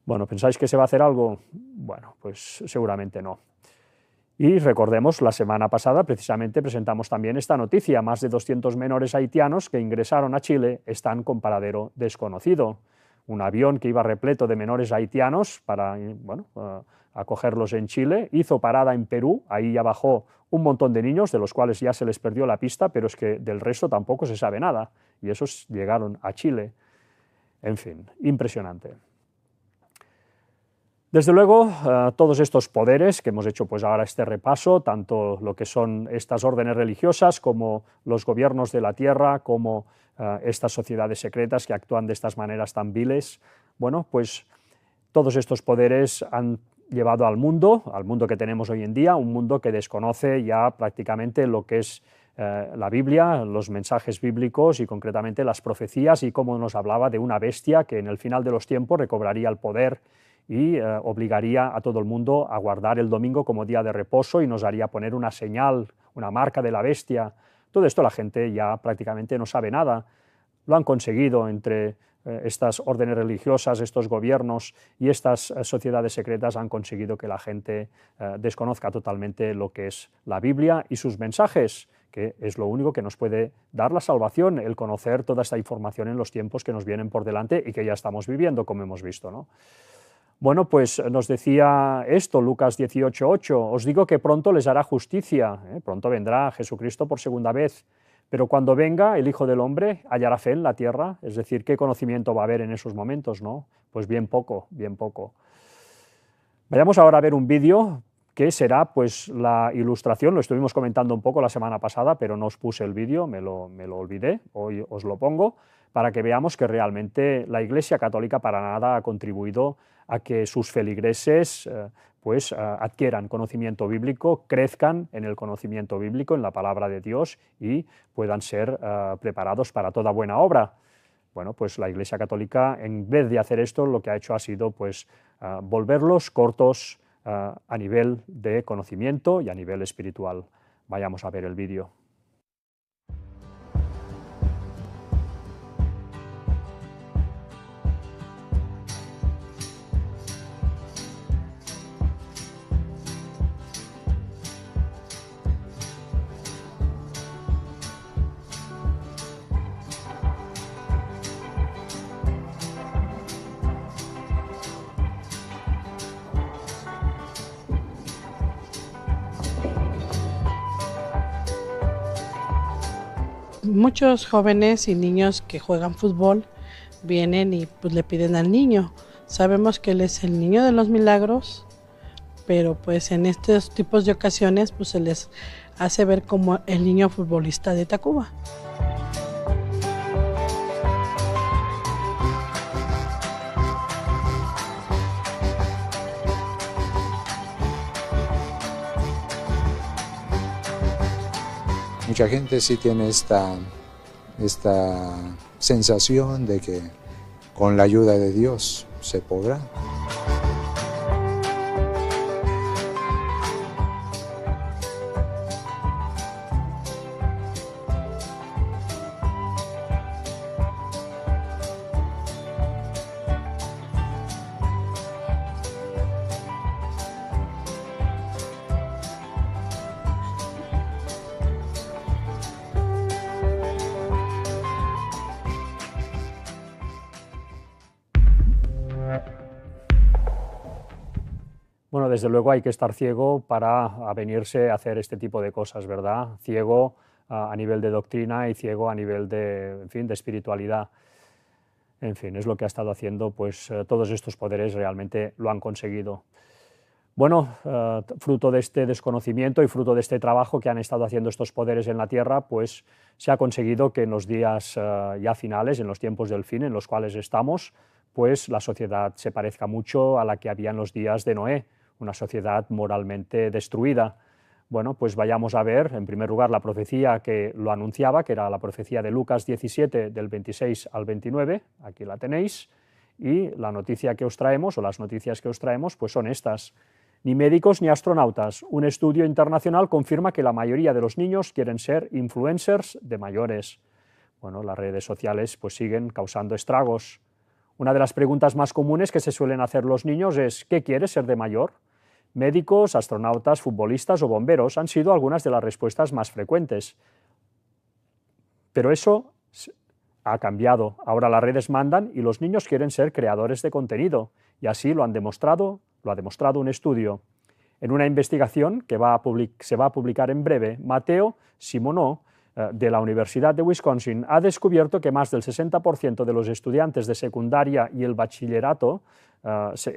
Bueno, ¿pensáis que se va a hacer algo? Bueno, pues seguramente no. Y recordemos, la semana pasada precisamente presentamos también esta noticia. Más de 200 menores haitianos que ingresaron a Chile están con paradero desconocido. Un avión que iba repleto de menores haitianos para acogerlos en Chile, hizo parada en Perú, ahí ya bajó un montón de niños, de los cuales ya se les perdió la pista, pero es que del resto tampoco se sabe nada, y esos llegaron a Chile. En fin, impresionante. Desde luego, todos estos poderes que hemos hecho pues ahora este repaso, tanto lo que son estas órdenes religiosas como los gobiernos de la tierra, como estas sociedades secretas que actúan de estas maneras tan viles, bueno, pues todos estos poderes han llevado al mundo que tenemos hoy en día, un mundo que desconoce ya prácticamente lo que es la Biblia, los mensajes bíblicos y concretamente las profecías y cómo nos hablaba de una bestia que en el final de los tiempos recobraría el poder y obligaría a todo el mundo a guardar el domingo como día de reposo y nos haría poner una señal, una marca de la bestia. Todo esto la gente ya prácticamente no sabe nada. Lo han conseguido entre estas órdenes religiosas, estos gobiernos y estas sociedades secretas han conseguido que la gente desconozca totalmente lo que es la Biblia y sus mensajes, que es lo único que nos puede dar la salvación, el conocer toda esta información en los tiempos que nos vienen por delante y que ya estamos viviendo, como hemos visto, ¿no? Bueno, pues nos decía esto, Lucas 18:8, os digo que pronto les hará justicia, pronto vendrá Jesucristo por segunda vez, pero cuando venga el Hijo del Hombre, ¿hallará fe en la tierra? Es decir, ¿qué conocimiento va a haber en esos momentos, no? Pues bien poco, bien poco. Vayamos ahora a ver un vídeo que será pues la ilustración, lo estuvimos comentando un poco la semana pasada, pero no os puse el vídeo, me lo olvidé, hoy os lo pongo, para que veamos que realmente la Iglesia Católica para nada ha contribuido a que sus feligreses adquieran conocimiento bíblico, crezcan en el conocimiento bíblico, en la palabra de Dios y puedan ser preparados para toda buena obra. Bueno, pues la Iglesia Católica, en vez de hacer esto, lo que ha hecho ha sido pues volverlos cortos a nivel de conocimiento y a nivel espiritual. Vayamos a ver el vídeo. Muchos jóvenes y niños que juegan fútbol vienen y pues le piden al niño. Sabemos que él es el niño de los milagros, pero pues en estos tipos de ocasiones pues se les hace ver como el niño futbolista de Tacuba. Mucha gente sí tiene esta sensación de que con la ayuda de Dios se podrá. Bueno, desde luego hay que estar ciego para avenirse a hacer este tipo de cosas, ¿verdad? Ciego a nivel de doctrina y ciego a nivel de, en fin, de espiritualidad. En fin, es lo que ha estado haciendo, pues todos estos poderes realmente lo han conseguido. Bueno, fruto de este desconocimiento y fruto de este trabajo que han estado haciendo estos poderes en la tierra, pues se ha conseguido que en los días ya finales, en los tiempos del fin en los cuales estamos, pues la sociedad se parezca mucho a la que había en los días de Noé, una sociedad moralmente destruida. Bueno, pues vayamos a ver, en primer lugar, la profecía que lo anunciaba, que era la profecía de Lucas 17, del 26 al 29, aquí la tenéis, y la noticia que os traemos, o las noticias que os traemos, pues son estas. Ni médicos ni astronautas. Un estudio internacional confirma que la mayoría de los niños quieren ser influencers de mayores. Bueno, las redes sociales pues siguen causando estragos. Una de las preguntas más comunes que se suelen hacer los niños es ¿qué quieres ser de mayor? Médicos, astronautas, futbolistas o bomberos han sido algunas de las respuestas más frecuentes. Pero eso ha cambiado. Ahora las redes mandan y los niños quieren ser creadores de contenido. Y así lo ha demostrado un estudio. En una investigación que se va a publicar en breve, Matteo Simoneau, de la Universidad de Wisconsin, ha descubierto que más del 60% de los estudiantes de secundaria y el bachillerato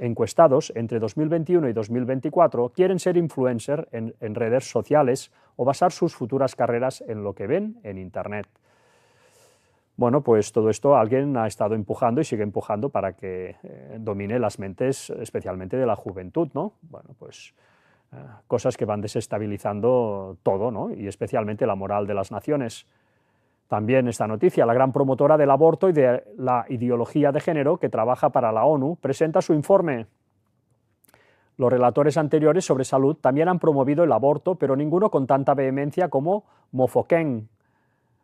encuestados entre 2021 y 2024 quieren ser influencer en redes sociales o basar sus futuras carreras en lo que ven en Internet. Bueno, pues todo esto alguien ha estado empujando y sigue empujando para que domine las mentes, especialmente de la juventud, ¿no? Bueno, pues cosas que van desestabilizando todo, ¿no? Y especialmente la moral de las naciones. También esta noticia, la gran promotora del aborto y de la ideología de género que trabaja para la ONU, presenta su informe. Los relatores anteriores sobre salud también han promovido el aborto, pero ninguno con tanta vehemencia como Mofokeng.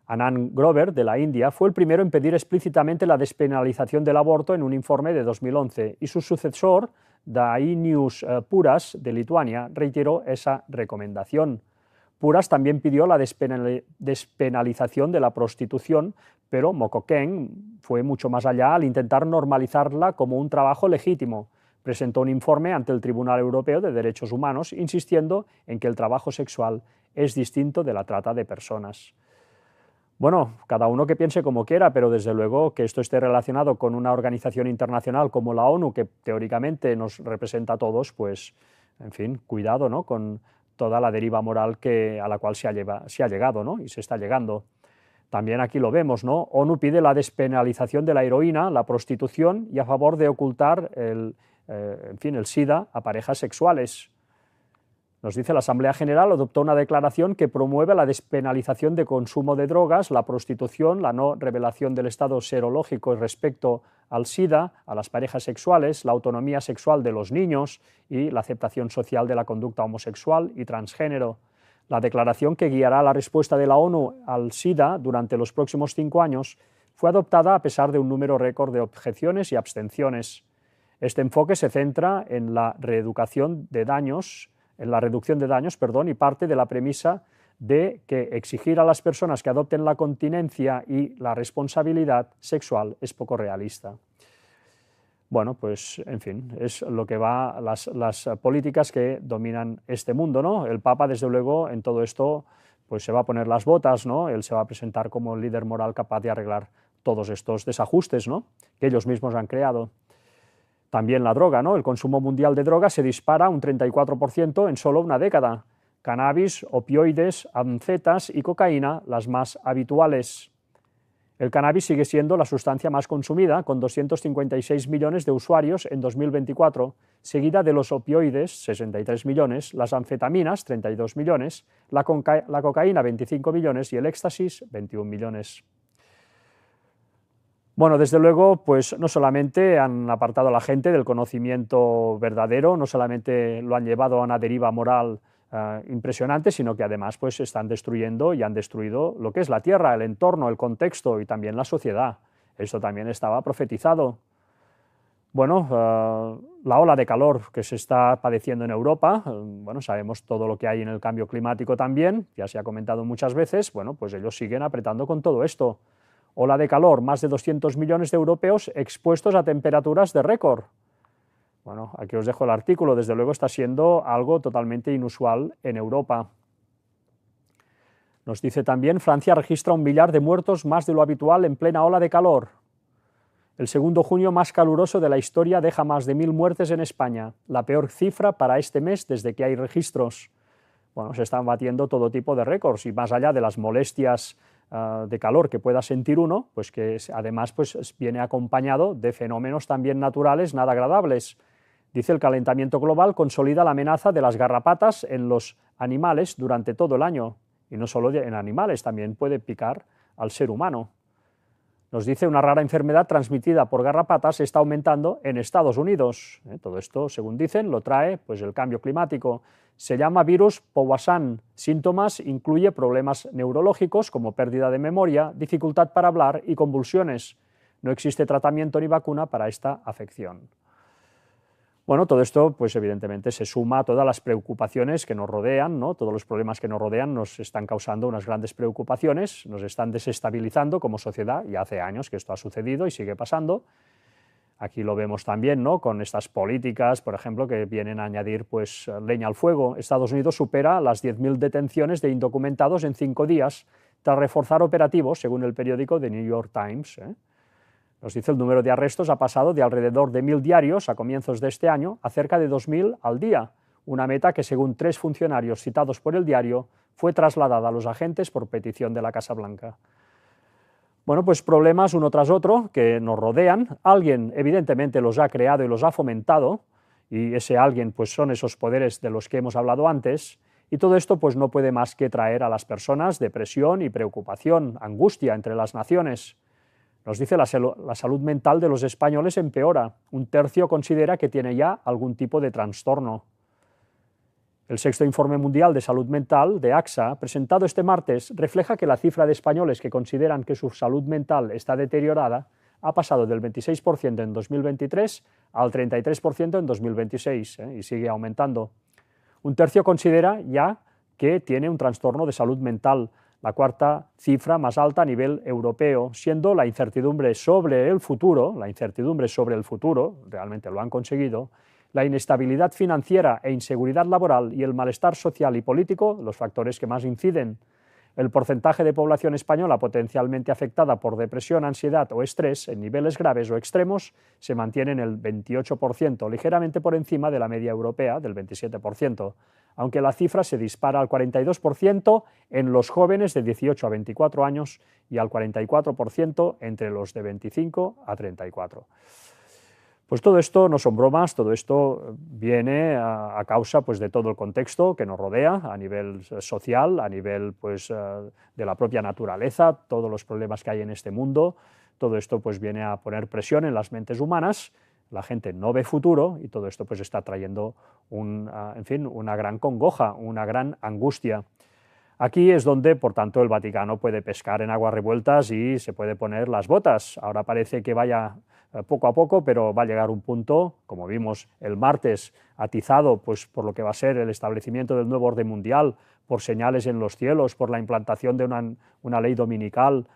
Anand Grover, de la India, fue el primero en pedir explícitamente la despenalización del aborto en un informe de 2011, y su sucesor, Dainius Puras, de Lituania, reiteró esa recomendación. Puras también pidió la despenalización de la prostitución, pero Mofokeng fue mucho más allá al intentar normalizarla como un trabajo legítimo. Presentó un informe ante el Tribunal Europeo de Derechos Humanos, insistiendo en que el trabajo sexual es distinto de la trata de personas. Bueno, cada uno que piense como quiera, pero desde luego que esto esté relacionado con una organización internacional como la ONU, que teóricamente nos representa a todos, pues, en fin, cuidado, ¿no?, con toda la deriva moral a la cual se ha llegado, ¿no?, y se está llegando. También aquí lo vemos, ¿no? ONU pide la despenalización de la heroína, la prostitución y a favor de ocultar el SIDA a parejas sexuales. Nos dice la Asamblea General adoptó una declaración que promueve la despenalización de consumo de drogas, la prostitución, la no revelación del estado serológico respecto al SIDA, a las parejas sexuales, la autonomía sexual de los niños y la aceptación social de la conducta homosexual y transgénero. La declaración que guiará la respuesta de la ONU al SIDA durante los próximos 5 años fue adoptada a pesar de un número récord de objeciones y abstenciones. Este enfoque se centra en la reducción de daños, y parte de la premisa de que exigir a las personas que adopten la continencia y la responsabilidad sexual es poco realista. Bueno, pues, en fin, es lo que va las políticas que dominan este mundo, ¿no? El Papa, desde luego, en todo esto pues se va a poner las botas, ¿no? Él se va a presentar como el líder moral capaz de arreglar todos estos desajustes, ¿no?, que ellos mismos han creado. También la droga, ¿no? El consumo mundial de drogas se dispara un 34% en solo una década. Cannabis, opioides, anfetas y cocaína, las más habituales. El cannabis sigue siendo la sustancia más consumida, con 256 millones de usuarios en 2024, seguida de los opioides, 63 millones, las anfetaminas, 32 millones, la cocaína, 25 millones y el éxtasis, 21 millones. Bueno, desde luego, pues no solamente han apartado a la gente del conocimiento verdadero, no solamente lo han llevado a una deriva moral impresionante, sino que además pues están destruyendo y han destruido lo que es la tierra, el entorno, el contexto y también la sociedad. Esto también estaba profetizado. Bueno, la ola de calor que se está padeciendo en Europa, bueno, sabemos todo lo que hay en el cambio climático también, ya se ha comentado muchas veces, bueno, pues ellos siguen apretando con todo esto. Ola de calor, más de 200 millones de europeos expuestos a temperaturas de récord. Bueno, aquí os dejo el artículo, desde luego está siendo algo totalmente inusual en Europa. Nos dice también, Francia registra 1 millar de muertos, más de lo habitual en plena ola de calor. El segundo junio más caluroso de la historia deja más de 1000 muertes en España, la peor cifra para este mes desde que hay registros. Bueno, se están batiendo todo tipo de récords y más allá de las molestias de calor que pueda sentir uno, pues que además pues viene acompañado de fenómenos también naturales nada agradables. Dice, el calentamiento global consolida la amenaza de las garrapatas en los animales durante todo el año, y no solo en animales, también puede picar al ser humano. Nos dice, una rara enfermedad transmitida por garrapatas está aumentando en Estados Unidos. Todo esto, según dicen, lo trae pues el cambio climático. Se llama virus Powassan. Síntomas incluye problemas neurológicos como pérdida de memoria, dificultad para hablar y convulsiones. No existe tratamiento ni vacuna para esta afección. Bueno, todo esto, pues evidentemente se suma a todas las preocupaciones que nos rodean, ¿no? Todos los problemas que nos rodean nos están causando unas grandes preocupaciones, nos están desestabilizando como sociedad, y hace años que esto ha sucedido y sigue pasando. Aquí lo vemos también, ¿no?, con estas políticas, por ejemplo, que vienen a añadir pues leña al fuego. Estados Unidos supera las 10.000 detenciones de indocumentados en 5 días, tras reforzar operativos, según el periódico The New York Times. Nos dice, el número de arrestos ha pasado de alrededor de 1000 diarios a comienzos de este año a cerca de 2000 al día, una meta que, según 3 funcionarios citados por el diario, fue trasladada a los agentes por petición de la Casa Blanca. Bueno, pues problemas uno tras otro que nos rodean. Alguien evidentemente los ha creado y los ha fomentado, y ese alguien pues son esos poderes de los que hemos hablado antes, y todo esto pues no puede más que traer a las personas depresión y preocupación, angustia entre las naciones. Nos dice, la salud mental de los españoles empeora. 1/3 considera que tiene ya algún tipo de trastorno. El 6º Informe Mundial de Salud Mental de AXA, presentado este martes, refleja que la cifra de españoles que consideran que su salud mental está deteriorada ha pasado del 26% en 2023 al 33% en 2026, y sigue aumentando. 1/3 considera ya que tiene un trastorno de salud mental, la 4ª cifra más alta a nivel europeo, siendo la incertidumbre sobre el futuro, realmente lo han conseguido, la inestabilidad financiera e inseguridad laboral y el malestar social y político, los factores que más inciden. El porcentaje de población española potencialmente afectada por depresión, ansiedad o estrés en niveles graves o extremos se mantiene en el 28%, ligeramente por encima de la media europea del 27%, aunque la cifra se dispara al 42% en los jóvenes de 18 a 24 años y al 44% entre los de 25 a 34. Pues todo esto no son bromas, todo esto viene a causa pues, de todo el contexto que nos rodea a nivel social, a nivel pues, de la propia naturaleza, todos los problemas que hay en este mundo. Todo esto pues, viene a poner presión en las mentes humanas, la gente no ve futuro y todo esto pues, está trayendo una gran congoja, una gran angustia. Aquí es donde, por tanto, el Vaticano puede pescar en aguas revueltas y se puede poner las botas. Ahora parece que vaya poco a poco, pero va a llegar un punto, como vimos el martes, atizado pues, por lo que va a ser el establecimiento del nuevo orden mundial, por señales en los cielos, por la implantación de una ley dominical,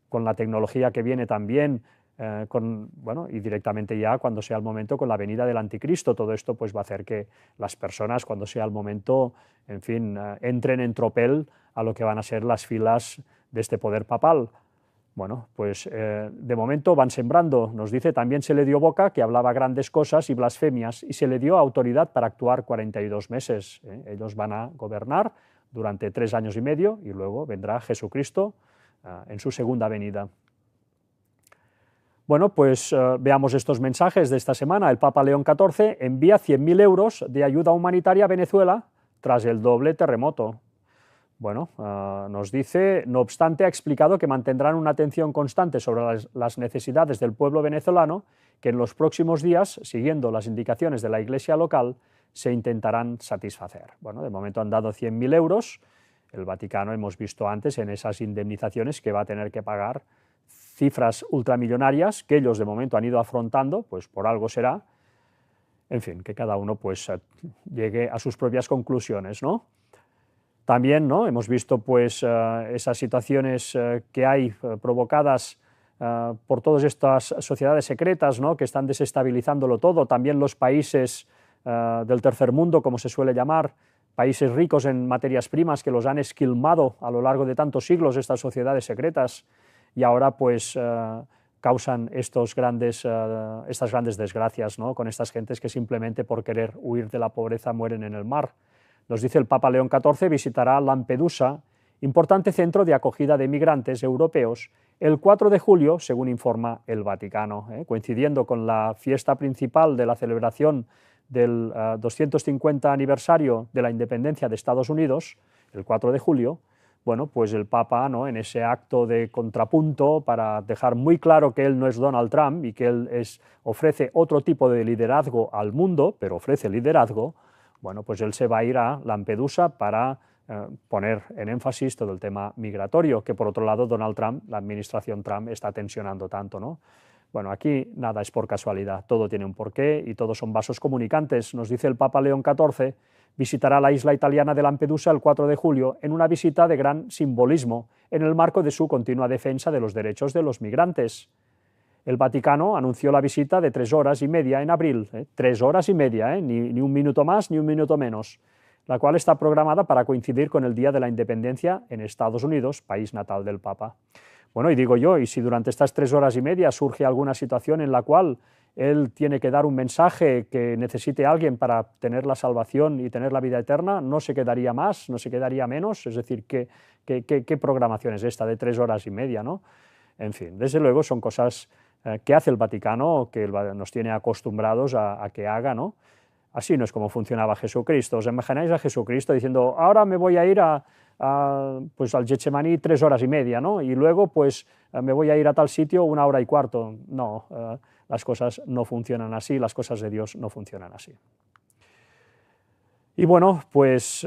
con la tecnología que viene también, y directamente ya cuando sea el momento con la venida del anticristo. Todo esto pues, va a hacer que las personas, cuando sea el momento, entren en tropel a lo que van a ser las filas de este poder papal. Bueno, pues de momento van sembrando. Nos dice, también se le dio boca, que hablaba grandes cosas y blasfemias, y se le dio autoridad para actuar 42 meses. Ellos van a gobernar durante 3 años y medio, y luego vendrá Jesucristo en su segunda venida. Bueno, pues veamos estos mensajes de esta semana. El Papa León XIV envía 100.000 euros de ayuda humanitaria a Venezuela tras el doble terremoto. Bueno, nos dice, no obstante, ha explicado que mantendrán una atención constante sobre las necesidades del pueblo venezolano, que en los próximos días, siguiendo las indicaciones de la Iglesia local, se intentarán satisfacer. Bueno, de momento han dado 100.000 euros. El Vaticano, hemos visto antes en esas indemnizaciones que va a tener que pagar cifras ultramillonarias que ellos de momento han ido afrontando, pues por algo será. En fin, que cada uno pues llegue a sus propias conclusiones, ¿no? También, ¿no?, hemos visto pues esas situaciones que hay provocadas por todas estas sociedades secretas, ¿no?, que están desestabilizándolo todo. También los países del tercer mundo, como se suele llamar, países ricos en materias primas que los han esquilmado a lo largo de tantos siglos, estas sociedades secretas, y ahora pues causan estas grandes desgracias, ¿no?, con estas gentes que simplemente por querer huir de la pobreza mueren en el mar. Nos dice, el Papa León XIV visitará Lampedusa, importante centro de acogida de migrantes europeos, el 4 de julio, según informa el Vaticano, coincidiendo con la fiesta principal de la celebración del 250 aniversario de la independencia de Estados Unidos, el 4 de julio, bueno, pues el Papa, ¿no?, en ese acto de contrapunto para dejar muy claro que él no es Donald Trump y que él ofrece otro tipo de liderazgo al mundo, pero ofrece liderazgo. Bueno, pues él se va a ir a Lampedusa para poner en énfasis todo el tema migratorio, que por otro lado Donald Trump, la administración Trump, está tensionando tanto, ¿no? Bueno, aquí nada es por casualidad, todo tiene un porqué y todos son vasos comunicantes. Nos dice el Papa León XIV, visitará la isla italiana de Lampedusa el 4 de julio en una visita de gran simbolismo, en el marco de su continua defensa de los derechos de los migrantes. El Vaticano anunció la visita de 3 horas y media en abril, 3 horas y media, ni un minuto más ni un minuto menos, la cual está programada para coincidir con el Día de la Independencia en Estados Unidos, país natal del Papa. Bueno, y digo yo, y si durante estas 3 horas y media surge alguna situación en la cual él tiene que dar un mensaje que necesite a alguien para tener la salvación y tener la vida eterna, no se quedaría más, no se quedaría menos, es decir, ¿qué programación es esta de 3 horas y media, ¿no? En fin, desde luego son cosas que hace el Vaticano, que nos tiene acostumbrados a que haga, ¿no? Así no es como funcionaba Jesucristo. ¿Os imagináis a Jesucristo diciendo, ahora me voy a ir pues al Getsemaní 3 horas y media, ¿no?, y luego pues me voy a ir a tal sitio 1 hora y cuarto? No, las cosas no funcionan así, las cosas de Dios no funcionan así. Y bueno, pues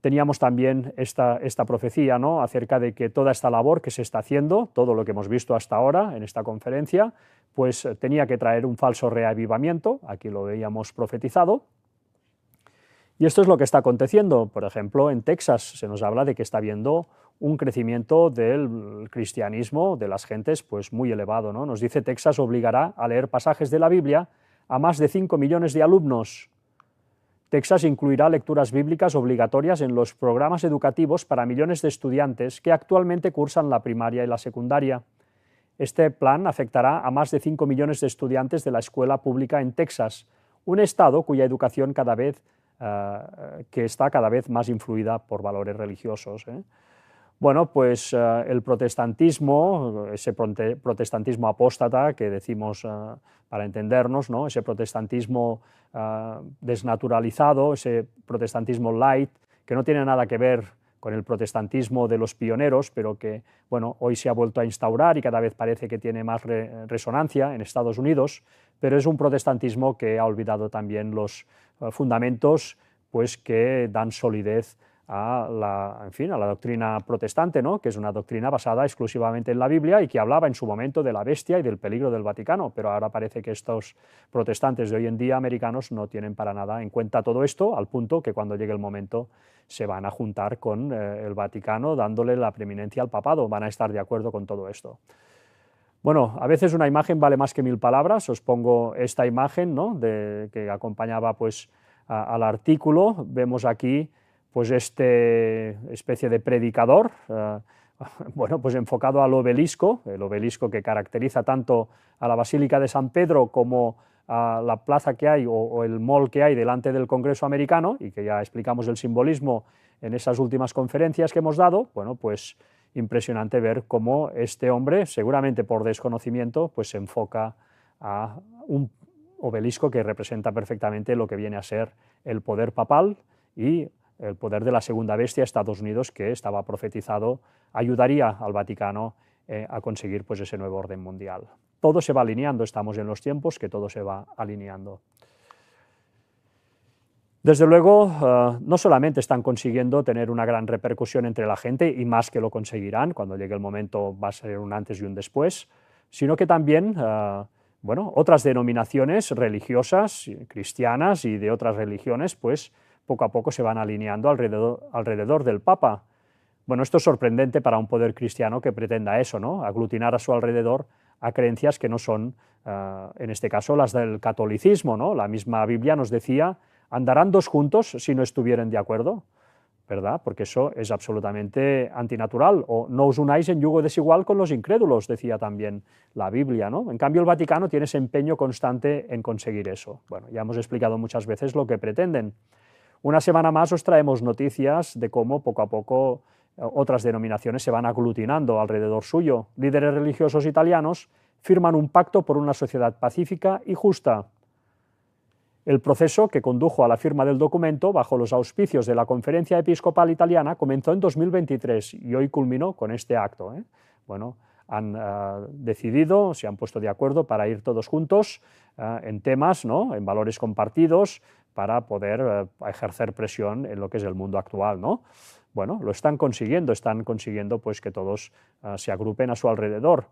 teníamos también esta profecía, ¿no?, acerca de que toda esta labor que se está haciendo, todo lo que hemos visto hasta ahora en esta conferencia, pues tenía que traer un falso reavivamiento, aquí lo veíamos profetizado, y esto es lo que está aconteciendo. Por ejemplo, en Texas se nos habla de que está habiendo un crecimiento del cristianismo de las gentes pues muy elevado, ¿no? Nos dice, Texas obligará a leer pasajes de la Biblia a más de 5 millones de alumnos. Texas incluirá lecturas bíblicas obligatorias en los programas educativos para millones de estudiantes que actualmente cursan la primaria y la secundaria. Este plan afectará a más de 5 millones de estudiantes de la escuela pública en Texas, un estado cuya educación que está cada vez más influida por valores religiosos. Bueno, pues el protestantismo, ese protestantismo apóstata que decimos para entendernos, ¿no?, ese protestantismo desnaturalizado, ese protestantismo light, que no tiene nada que ver con el protestantismo de los pioneros, pero que bueno, hoy se ha vuelto a instaurar y cada vez parece que tiene más resonancia en Estados Unidos, pero es un protestantismo que ha olvidado también los fundamentos pues, que dan solidez a la doctrina protestante, ¿no?, que es una doctrina basada exclusivamente en la Biblia y que hablaba en su momento de la bestia y del peligro del Vaticano, pero ahora parece que estos protestantes de hoy en día americanos no tienen para nada en cuenta todo esto, al punto que cuando llegue el momento se van a juntar con el Vaticano dándole la preeminencia al papado, van a estar de acuerdo con todo esto. Bueno, a veces una imagen vale más que 1000 palabras, os pongo esta imagen, ¿no?, que acompañaba pues, al artículo. Vemos aquí pues este especie de predicador, bueno, pues enfocado al obelisco, el obelisco que caracteriza tanto a la Basílica de San Pedro como a la plaza que hay o el mall que hay delante del Congreso americano, y que ya explicamos el simbolismo en esas últimas conferencias que hemos dado. Bueno, pues impresionante ver cómo este hombre, seguramente por desconocimiento, pues se enfoca a un obelisco que representa perfectamente lo que viene a ser el poder papal y el poder de la segunda bestia, Estados Unidos, que estaba profetizado, ayudaría al Vaticano a conseguir pues ese nuevo orden mundial. Todo se va alineando, estamos en los tiempos que todo se va alineando. Desde luego, no solamente están consiguiendo tener una gran repercusión entre la gente, y más que lo conseguirán, cuando llegue el momento va a ser un antes y un después, sino que también bueno, otras denominaciones religiosas, cristianas y de otras religiones, pues poco a poco se van alineando alrededor del Papa. Bueno, esto es sorprendente para un poder cristiano que pretenda eso, ¿no? Aglutinar a su alrededor a creencias que no son, en este caso, las del catolicismo, ¿no? La misma Biblia nos decía: ¿andarán dos juntos si no estuvieran de acuerdo? ¿Verdad? Porque eso es absolutamente antinatural. O no os unáis en yugo desigual con los incrédulos, decía también la Biblia, ¿no? En cambio, el Vaticano tiene ese empeño constante en conseguir eso. Bueno, ya hemos explicado muchas veces lo que pretenden. Una semana más os traemos noticias de cómo poco a poco otras denominaciones se van aglutinando alrededor suyo. Líderes religiosos italianos firman un pacto por una sociedad pacífica y justa. El proceso que condujo a la firma del documento bajo los auspicios de la Conferencia Episcopal Italiana comenzó en 2023 y hoy culminó con este acto. Bueno, han decidido, se han puesto de acuerdo para ir todos juntos en temas, ¿no?, en valores compartidos, para poder ejercer presión en lo que es el mundo actual, ¿no? Bueno, lo están consiguiendo pues que todos se agrupen a su alrededor.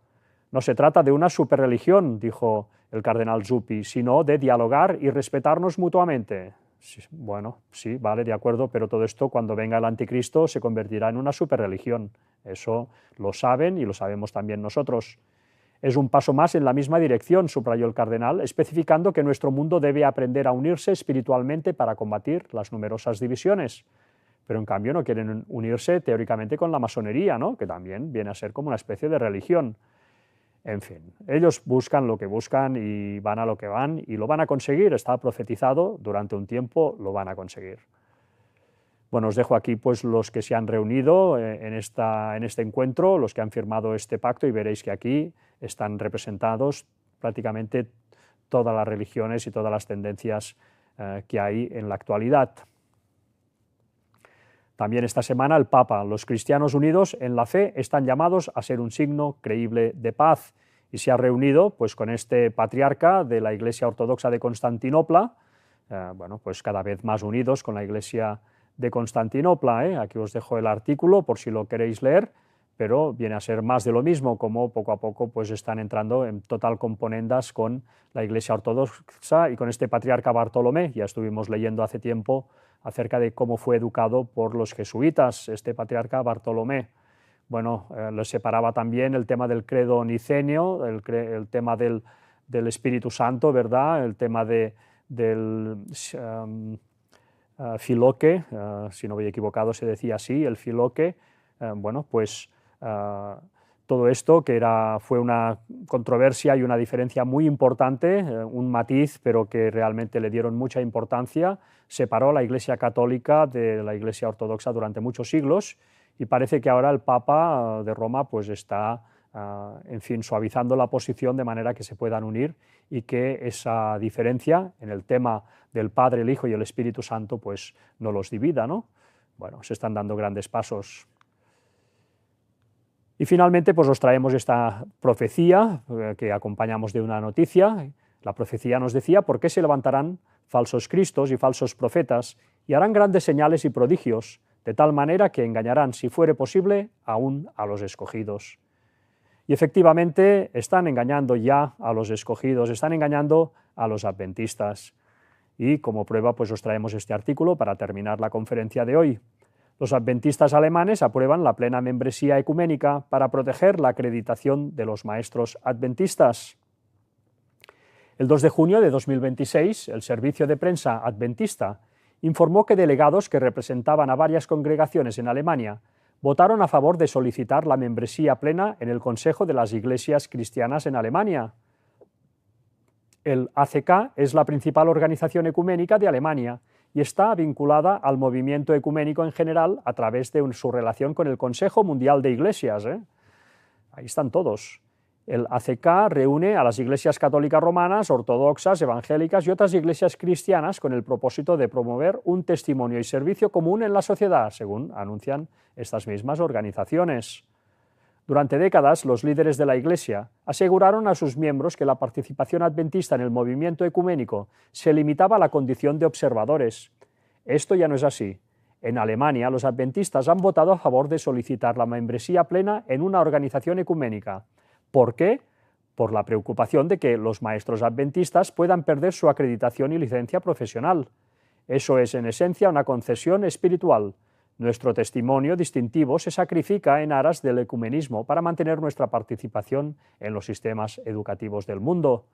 No se trata de una superreligión, dijo el cardenal Zuppi, sino de dialogar y respetarnos mutuamente. Sí, bueno, sí, vale, de acuerdo, pero todo esto, cuando venga el anticristo, se convertirá en una superreligión. Eso lo saben y lo sabemos también nosotros. Es un paso más en la misma dirección, subrayó el cardenal, especificando que nuestro mundo debe aprender a unirse espiritualmente para combatir las numerosas divisiones. Pero en cambio no quieren unirse teóricamente con la masonería, ¿no?, que también viene a ser como una especie de religión. En fin, ellos buscan lo que buscan y van a lo que van y lo van a conseguir, está profetizado, durante un tiempo lo van a conseguir. Bueno, os dejo aquí pues los que se han reunido en este encuentro, los que han firmado este pacto, y veréis que aquí están representados prácticamente todas las religiones y todas las tendencias que hay en la actualidad. También esta semana el Papa: los cristianos unidos en la fe están llamados a ser un signo creíble de paz, y se ha reunido pues con este patriarca de la Iglesia Ortodoxa de Constantinopla, bueno, pues cada vez más unidos con la Iglesia de Constantinopla. Aquí os dejo el artículo por si lo queréis leer, pero viene a ser más de lo mismo, como poco a poco pues están entrando en total componendas con la Iglesia Ortodoxa y con este patriarca Bartolomé. Ya estuvimos leyendo hace tiempo acerca de cómo fue educado por los jesuitas este patriarca Bartolomé. Bueno, les separaba también el tema del credo nicenio, el tema del Espíritu Santo, ¿verdad?, el tema del filoque, si no voy equivocado se decía así, el filoque. Bueno, pues todo esto que fue una controversia y una diferencia muy importante, un matiz, pero que realmente le dieron mucha importancia, separó a la Iglesia Católica de la Iglesia Ortodoxa durante muchos siglos, y parece que ahora el Papa de Roma pues está, en fin, suavizando la posición de manera que se puedan unir y que esa diferencia en el tema del Padre, el Hijo y el Espíritu Santo pues no los divida, ¿no? Bueno, se están dando grandes pasos. Y finalmente pues os traemos esta profecía que acompañamos de una noticia. La profecía nos decía: ¿por qué se levantarán falsos cristos y falsos profetas y harán grandes señales y prodigios, de tal manera que engañarán, si fuere posible, aún a los escogidos? Y efectivamente están engañando ya a los escogidos, están engañando a los adventistas. Y como prueba pues os traemos este artículo para terminar la conferencia de hoy. Los adventistas alemanes aprueban la plena membresía ecuménica para proteger la acreditación de los maestros adventistas. El 2 de junio de 2026, el Servicio de Prensa Adventista informó que delegados que representaban a varias congregaciones en Alemania votaron a favor de solicitar la membresía plena en el Consejo de las Iglesias Cristianas en Alemania. El ACK es la principal organización ecuménica de Alemania y está vinculada al movimiento ecuménico en general a través de su relación con el Consejo Mundial de Iglesias. Ahí están todos. El ACK reúne a las iglesias católicas romanas, ortodoxas, evangélicas y otras iglesias cristianas con el propósito de promover un testimonio y servicio común en la sociedad, según anuncian estas mismas organizaciones. Durante décadas, los líderes de la Iglesia aseguraron a sus miembros que la participación adventista en el movimiento ecuménico se limitaba a la condición de observadores. Esto ya no es así. En Alemania, los adventistas han votado a favor de solicitar la membresía plena en una organización ecuménica. ¿Por qué? Por la preocupación de que los maestros adventistas puedan perder su acreditación y licencia profesional. Eso es, en esencia, una concesión espiritual. Nuestro testimonio distintivo se sacrifica en aras del ecumenismo para mantener nuestra participación en los sistemas educativos del mundo.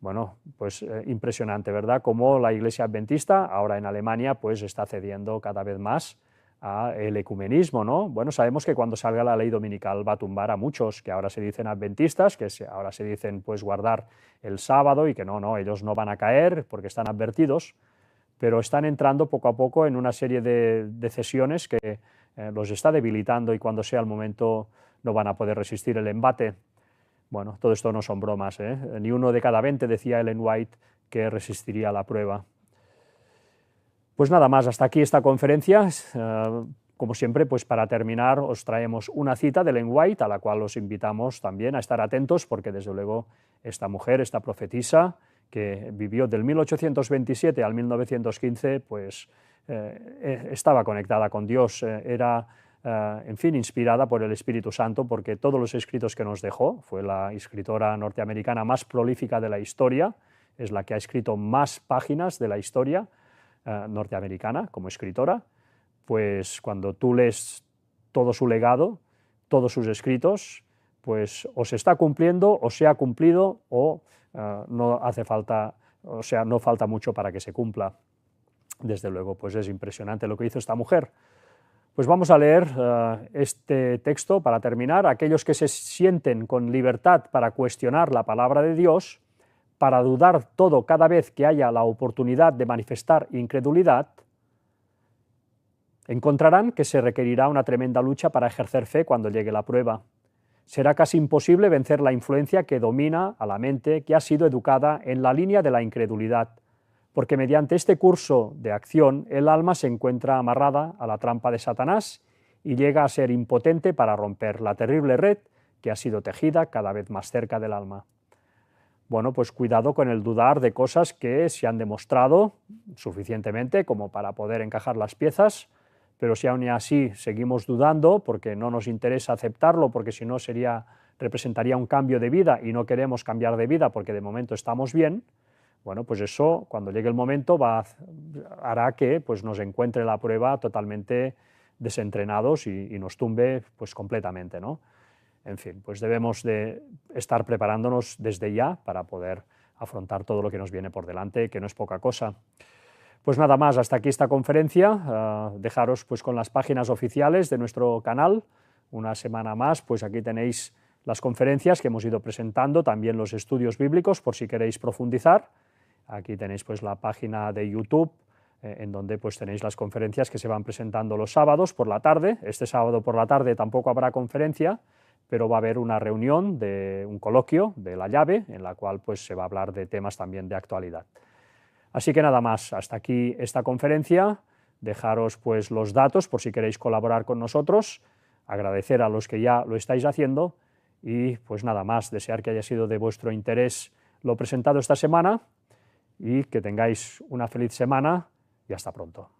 Bueno, pues impresionante, ¿verdad? Cómo la Iglesia adventista, ahora en Alemania, pues está cediendo cada vez más al ecumenismo, ¿no? Bueno, sabemos que cuando salga la ley dominical va a tumbar a muchos que ahora se dicen adventistas, que ahora se dicen pues guardar el sábado y que no, ellos no van a caer porque están advertidos, pero están entrando poco a poco en una serie de cesiones que los está debilitando y cuando sea el momento no van a poder resistir el embate. Bueno, todo esto no son bromas, ¿eh? Ni uno de cada 20, decía Ellen White, que resistiría la prueba. Pues nada más, hasta aquí esta conferencia. Como siempre, pues para terminar os traemos una cita de Ellen White, a la cual os invitamos también a estar atentos, porque desde luego esta mujer, esta profetisa, que vivió del 1827 al 1915, pues estaba conectada con Dios, era, en fin, inspirada por el Espíritu Santo, porque todos los escritos que nos dejó, fue la escritora norteamericana más prolífica de la historia, es la que ha escrito más páginas de la historia norteamericana como escritora, pues cuando tú lees todo su legado, todos sus escritos, pues o se está cumpliendo, o se ha cumplido, o no hace falta, o sea, no falta mucho para que se cumpla. Desde luego, pues es impresionante lo que hizo esta mujer. Pues vamos a leer este texto para terminar. Aquellos que se sienten con libertad para cuestionar la palabra de Dios, para dudar todo cada vez que haya la oportunidad de manifestar incredulidad, encontrarán que se requerirá una tremenda lucha para ejercer fe cuando llegue la prueba. Será casi imposible vencer la influencia que domina a la mente que ha sido educada en la línea de la incredulidad, porque mediante este curso de acción el alma se encuentra amarrada a la trampa de Satanás y llega a ser impotente para romper la terrible red que ha sido tejida cada vez más cerca del alma. Bueno, pues cuidado con el dudar de cosas que se han demostrado suficientemente como para poder encajar las piezas, pero si aún así seguimos dudando porque no nos interesa aceptarlo, porque si no representaría un cambio de vida y no queremos cambiar de vida porque de momento estamos bien, bueno, pues eso cuando llegue el momento hará que pues, nos encuentre la prueba totalmente desentrenados y nos tumbe pues, completamente, ¿no? En fin, pues debemos de estar preparándonos desde ya para poder afrontar todo lo que nos viene por delante, que no es poca cosa. Pues nada más, hasta aquí esta conferencia. Dejaros pues con las páginas oficiales de nuestro canal. Una semana más, pues aquí tenéis las conferencias que hemos ido presentando, también los estudios bíblicos por si queréis profundizar. Aquí tenéis pues la página de YouTube, en donde pues tenéis las conferencias que se van presentando los sábados por la tarde. Este sábado por la tarde tampoco habrá conferencia, pero va a haber una reunión, un coloquio de la llave, en la cual pues, se va a hablar de temas también de actualidad. Así que nada más, hasta aquí esta conferencia. Dejaros pues, los datos por si queréis colaborar con nosotros, agradecer a los que ya lo estáis haciendo y pues nada más, desear que haya sido de vuestro interés lo presentado esta semana y que tengáis una feliz semana y hasta pronto.